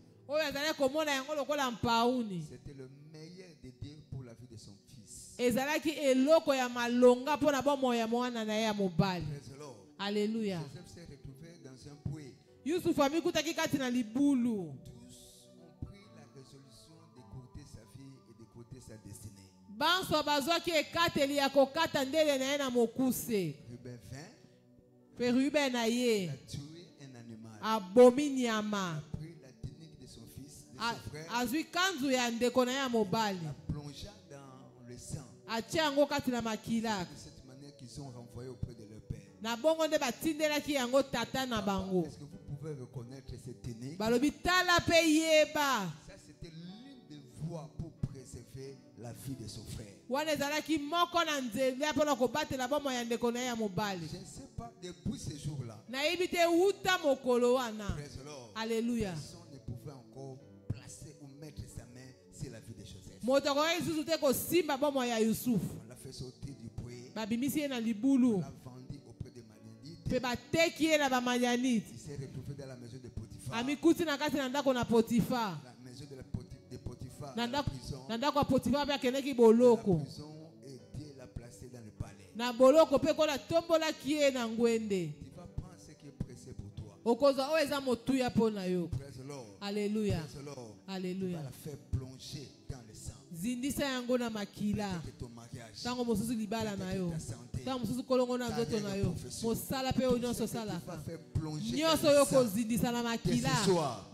C'était le meilleur des deux pour la vie de son fils. Alléluia. Joseph s'est retrouvé dans un puits. Tous ont pris la résolution d'écouter sa vie et d'écouter sa destinée. Ruben a tué un animal. A pris la tunique de son fils, de son frère. A plongé dans le sang. De cette manière qu'ils sont renvoyés auprès de leur père. Est-ce que vous pouvez reconnaître cette tunique? Ça, c'était l'une des voies pour préserver la vie de son frère. Je ne sais pas, depuis ce jour-là, Alléluia. Personne ne pouvait encore placer ou mettre sa main sur la vie de Joseph. On l'a fait sortir du puits. On l'a vendu auprès des Madianites. Il s'est retrouvé dans la maison de Potiphar. La maison de Potiphar. La prison. La prison et Dieu l'a placé dans le palais. Tu vas prendre ce qui est pressé pour toi. Praise the Lord. Alléluia. Praise the Lord. Alléluia. Tu vas la faire plonger dans le sang. Zindisa yango na makila. Ton mariage. Tango mosusu libala na yo. Tango mosusu kolongo na nzoto na yo. Mosala pe o nyonso salaka. Nyonso yo kozindisa na makila.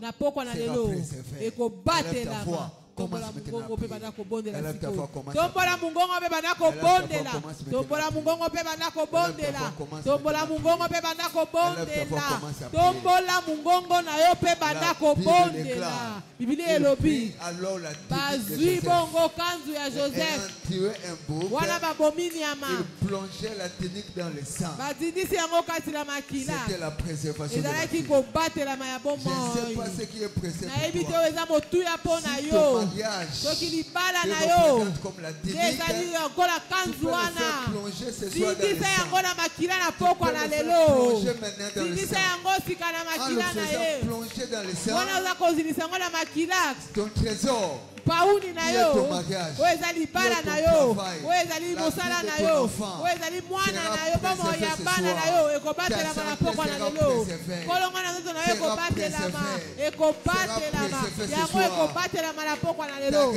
Na pokwa na lelo. Eko batelama. Tombola mungongo pe bana ko bondela siko. Tombola mungongo pe bana ko bondela. Tombola mungongo pe bana ko bondela. Tombola mungongo pe bana ko bondela. Tombola mungongo na yo pe bana ko bondela. Biblia elobi. Bazui bongo kanzu ya Joseph. Wana babomini ama. Il plongeait la tunique dans le sang. Bazindisi yango kati la makila. C'était la préservation de la vie. Ezalaki ko batela ma ya bomo. Je ne sais pas ce qui est préservé. Na ebite o eza motuya pona yo. Soki libala na yo ezali yangola kanzu wana zindisa yango na makila na pokwa na lelo zindisa yango sika na makila na ye wana oza kozindisa yango na makila pauni na yo oyo ezali libala na yo oyo ezali mosala na yo oyo ezali mwana na yo bomo ya bana na yo ekobatelama na pokwa na lelo kolongo na nzoto na yo ekobatelama yango ekobatelama na pokwa na lelo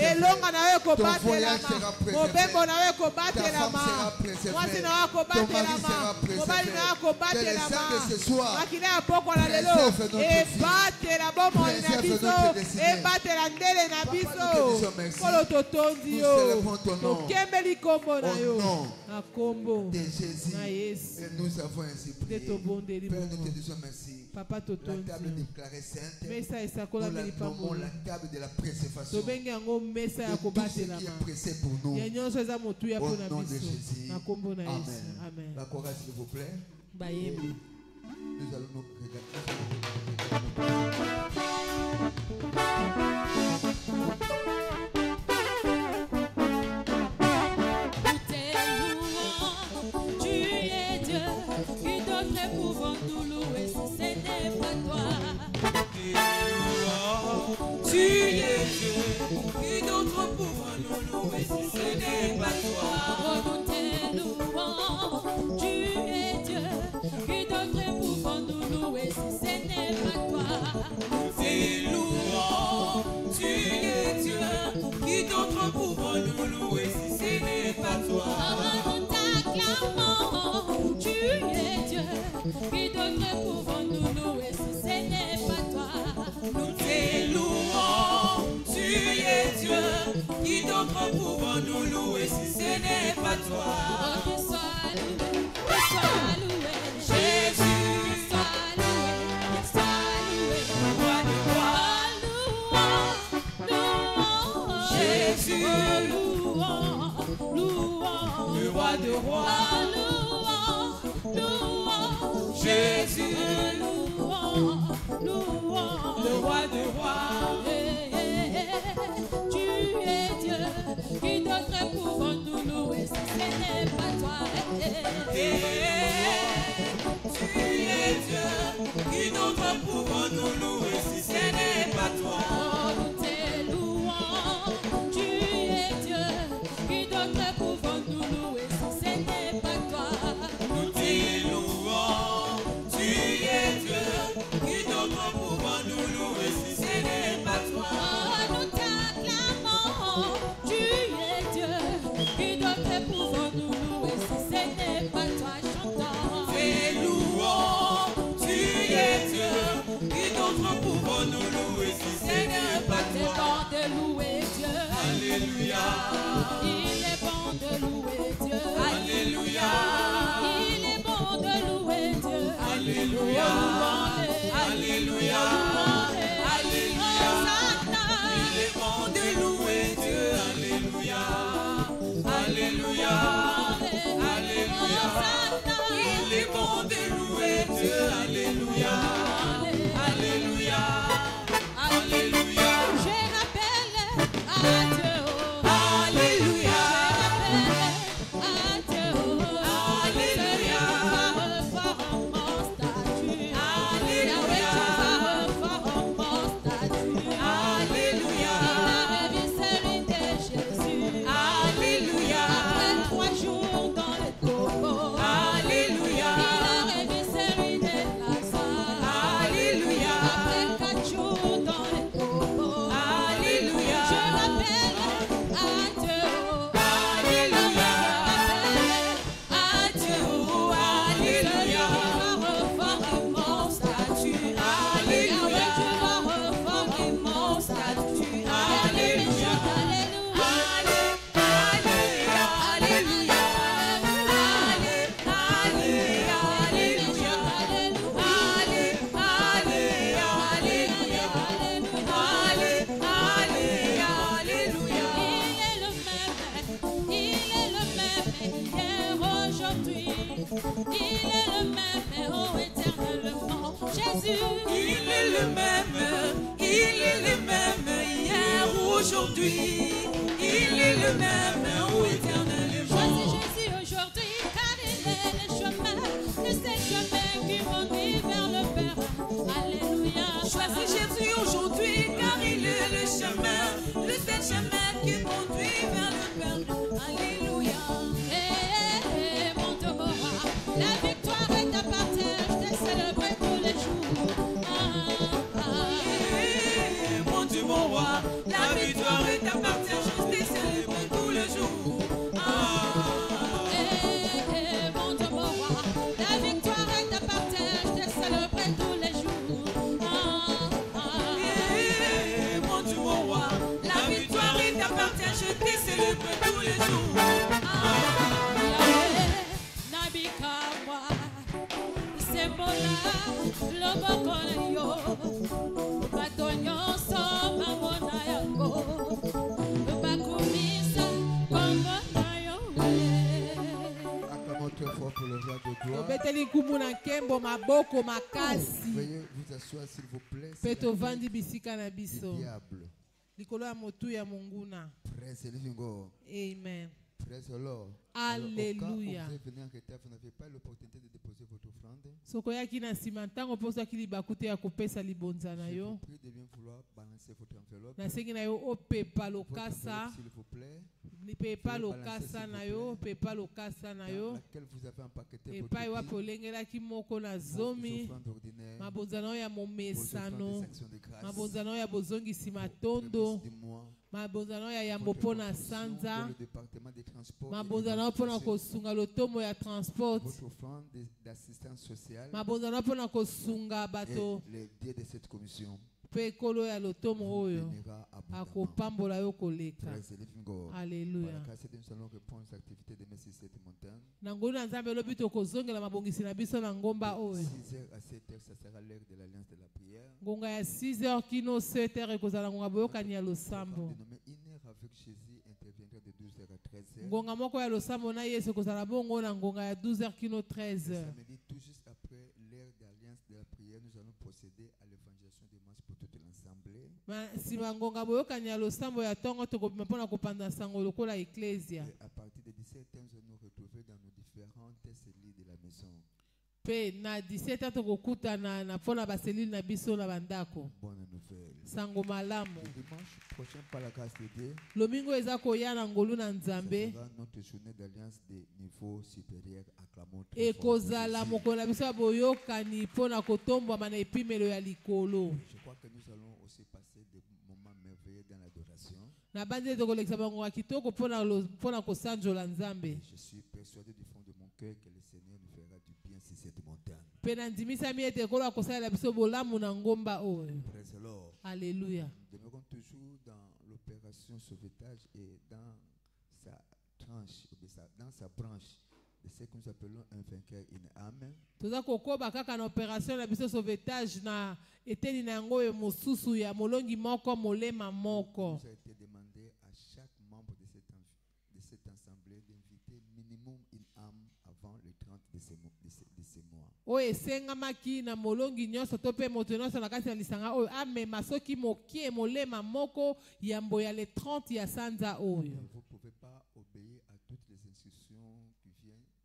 elonga na yo ekobatelama mobembo na yo ekobatelama mwasi na yo ekobatelama mobali na yo ekobatelama makila ya pokwa na lelo ebatela bomoi na biso ebatela ndele na biso kolo totondi yo tokembeli kombo na yo na kombo na Yesu nous avons ainsi prié. Père, nous te disons merci. Papa la table déclarée sainte, nous la nommons la table de la préservation. Tout ce qui est pressé pour nous, au nom de Jésus. Amen. La chorale, s'il vous plaît. Nous allons nous Tu es Dieu, qui d'autre pouvons nous louer si ce n'est pas toi? Nous te louons. Tu es Dieu, qui d'autre pouvons nous louer si ce n'est pas toi? Qui d'autre pouvons-nous louer si ce n'est pas toi? Oh, qu'il soit loué, Jésus, qu'il soit loué, roi de roi, louant, Jésus, louant, le roi de roi, louant, Jésus, louant, le roi de roi. Tu es Dieu, qui d'autre pouvons-nous louer si ce n'est pas toi? Tu es Dieu, qui d'autre pouvons-nous louer si ce n'est pas toi? Nous te louons. Tu es Dieu, qui d'autre pouvons-nous louer si ce n'est pas toi? Nous te louons. Tu es Dieu, qui d'autre pouvons-nous louer si ce n'est pas toi? Nous t'acclamons. Tu es Dieu, qui d'autre pouvons-nous louer si ce n'est pas toi? Chantons. Te louons. Tu es Dieu, qui d'autre pouvons-nous louer si ce n'est pas toi? C'est bon de louer Dieu. Alléluia. Il est bon de louer Dieu. Alléluia. Il est bon de louer Dieu. Alléluia. Alléluia. Alléluia. Il est bon de louer Dieu. Alléluia. Alléluia. Alléluia. Il est bon de louer Dieu. Alléluia. Alléluia. Alléluia. Je rappelle à Dieu. Alléluia. Je rappelle à Dieu. Alléluia. Tu vas revoir mon statut. Alléluia. Tu vas revoir mon statut. Alléluia. Il a révisé celui de Jésus. Alléluia. Après 3 jours dans le tombeau. Alléluia. Il a révisé celui de Lazare. Alléluia. Après 4 jours dans le tombeau. Alléluia. Je rappelle à Dieu. Alléluia. Je rappelle à Dieu. Alléluia. Tu vas revoir mon statut. Alléluia. Tu vas revoir mon statut. Alléluia. Il est le même, oh éternellement, Jésus. Il est le même, hier ou aujourd'hui. Il est le même, oh éternellement. Choisis Jésus aujourd'hui, car il est le chemin, de ces chemins qui conduisent vers le Père. Alléluia. Choisis Jésus aujourd'hui, car il est le chemin, de ces chemins qui conduisent vers le Père. Alléluia. La victoire est à partage, je t'ai célébré tous les jours. Mon Dieu, mon roi, la victoire est à partage, je t'ai célébré tous les jours. Mon Dieu, mon roi, la victoire est à partage, je t'ai célébré tous les jours. Mon Dieu, mon roi, la victoire est à partage, je t'ai célébré tous les jours. Veuillez vous asseoir s'il vous plaît. Amen. Praise the Lord. Alléluia. Vous venez en retard, vous n'avez pas l'opportunité de déposer votre offrande. Je vous prie de bien vouloir balancer votre enveloppe. S'il vous plaît. Laquelle vous avez empaqueté votre offrande ordinaire, vos offrandes du mois. Mabonzano ya yambo pona sanza. Mabonzano pona kosunga lotomo ya transport. Votre offrande d'assistance sociale. Mabonzano pona kosunga bato. Les dieux de cette commission. Pekolo ya lotomo oyo akopambola yo koleka. Alléluia. Nangolu na Nzambe lobi tokozongela mabongisi na biso na ngomba oyo. 6h à 7h ça sera l'heure de l'alliance de la prière. Ngonga ya 6h kino 7h ekozala ngonga boyokani ya losambo. Une heure avec Jésus interviendra de 12h à 13h. Ngonga moko ya losambo na Yesu ekozala bongo na ngonga ya 12h kino 13h. Tout juste après l'heure d'alliance de la prière, nous allons procéder à l'évangélisation des masses pour toute l'assemblée. Sima ngonga boyokani ya losambo ya tongo tokobima mpona kopanda sango lokola ecclesia. À partir de 17h, nous allons nous retrouver dans nos différentes cellules de la maison. Pe na 17h tokokutana na pona ba cellule na biso na bandako. Bonne nouvelle. Sango malamu. Dimanche prochain par la grâce de Dieu. Lomingo eza koya na ngolu na Nzambe. Notre journée d'alliance de niveau supérieur acclamons. Ekozala mokolo biso boyokani pona kotombwa mana epimelo ya likolo. Je crois que nous allons aussi passer des moments merveilleux dans l'adoration. Na bande tokolekisa bango kitoko pona kosanjola Nzambe. Je suis persuadé du fond de mon cœur que le Seigneur nous fera du bien si cette montagne. Pena ndimisa miete kola kosala biso bolamu na ngomba oyo. Alléluia. Nous demeurons toujours dans l'opération sauvetage et dans sa tranche, dans sa branche de ce que nous appelons un vainqueur in âme. Toza kokoba kaka na opération na biso sauvetage na eteni na yango e mosusu ya molongi moko molema moko. Il a été demandé à chaque membre de cette assemblée d'inviter minimum une âme avant le 30 de ces mois. Oye sengamaki na molongi nyonso to pe moto nyonso na kati na lisanga oyo amema soki mokie molema moko ya mboya le 30 ya sanza oyo. Vous ne pouvez pas obéir à toutes les instructions qui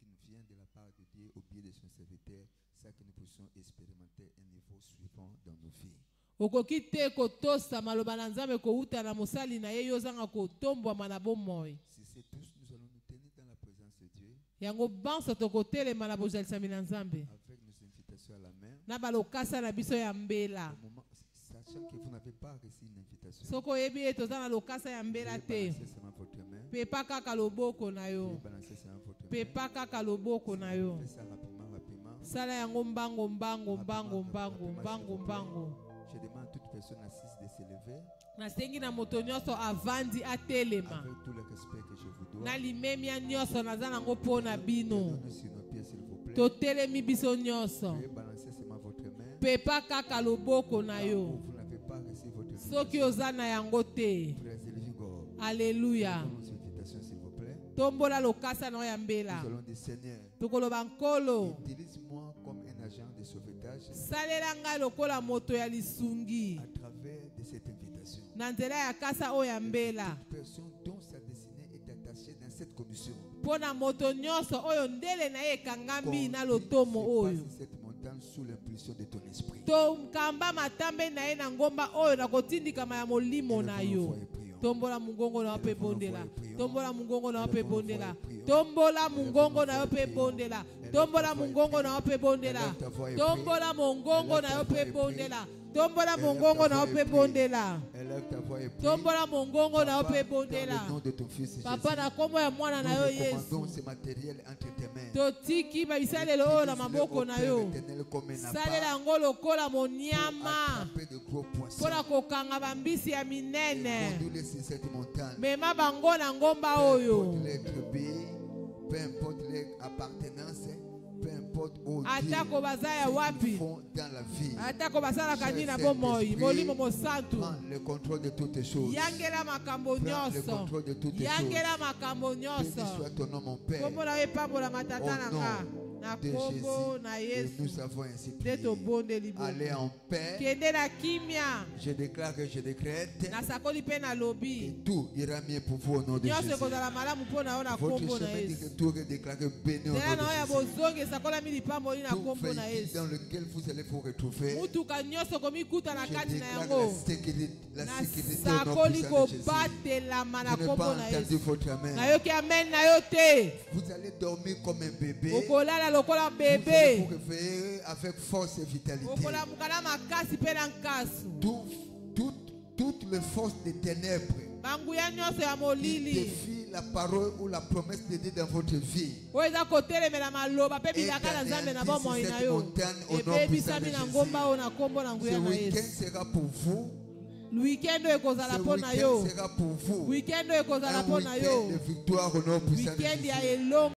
nous viennent de la part de Dieu au biais de son serviteur, ça que nous puissions expérimenter un niveau suivant dans nos vies. Okoki te kotosa maloba na Nzambe kouta na mosali na ye yozanga kotombwa na bomoi. Si c'est tous, nous allons nous tenir dans la présence de Dieu. Yango banso tokotelema na bojalisa na Nzambe. Avec nos invitations à la main. Na balokasa na biso ya mbela. Sachant que vous n'avez pas reçu une invitation. Soko yebi etoza na lokasa ya mbela te. Pepa kaka loboko na yo. Pepa kaka loboko na yo. Sala yango mbango mbango mbango mbango mbango mbango. Je demande à toute personne assise de se lever. Nasengi na moto nyonso avandi atelema. Avec tout le respect que je vous dois. Na limemia nyonso naza nango pona bino. Sur nos pieds, s'il vous plaît. Totelemi biso nyonso. Balancez seulement votre main. Pepa kaka loboko na yo. Vous n'avez pas reçu votre main. Soki ozana yango te. Alléluia. Tombola lokasa na ya mbela. Nous allons dire Seigneur. Tokoloba nkolo. Utilise-moi comme un agent de sauvetage. Salela ngai lokola moto ya lisungi. À travers de cette invitation. Na nzela ya kasa oyo ya mbela. Toute personne dont sa destinée est attachée dans cette commission. Pona moto nyonso oyo ndele na ye kangambi na lotomo oyo. Cette montagne sous l'impulsion de ton esprit. Tomkamba matambe na ye na ngomba oyo na kotindikama ya molimo na yo. Tombola mungongo na pe bondela. Tombola mungongo na pe bondela. Tombola mungongo na pe bondela. Tombola mungongo na pe bondela. Tombola mungongo na pe bondela. Tombola mongongo na pe bondela. Tombola mongongo na pe bondela. Papa na kombo ya mwana na yo Yesu. Totiki ba bisalelo oyo na maboko na yo. Salela ngolo kola monyama. Pona kokanga bambisi ya minene. Mema bango na ngomba oyo. Peu importe les appartenances. Peu importe où atako bazaya wapi dans la vie. Atako basala kani na bomoi molimo mosantu. Prends le contrôle de toutes les choses. Yangela makambo nyonso. Le contrôle de toutes les choses. Yangela makambo nyonso. Béni soit ton nom mon Père. Kombo na epambola matata na nga. De Jésus, nous avons ainsi prié. Allez en paix. Je déclare que je décrète que tout ira mieux pour vous au nom de Jésus. Votre chemin dit que tout est déclaré béni au nom de Jésus. Tout pays dans lequel vous allez vous retrouver. Je déclare la sécurité au nom de Jésus. Je n'ai pas entendu votre main. Vous allez dormir comme un bébé. Lokola bébé. Vous réveillez avec force et vitalité. Toutes les forces des ténèbres qui défient la parole ou la promesse de Dieu dans votre vie. Et ce week-end sera pour vous. Le week-end sera pour vous. Un week-end de victoire au nom puissant de Jésus.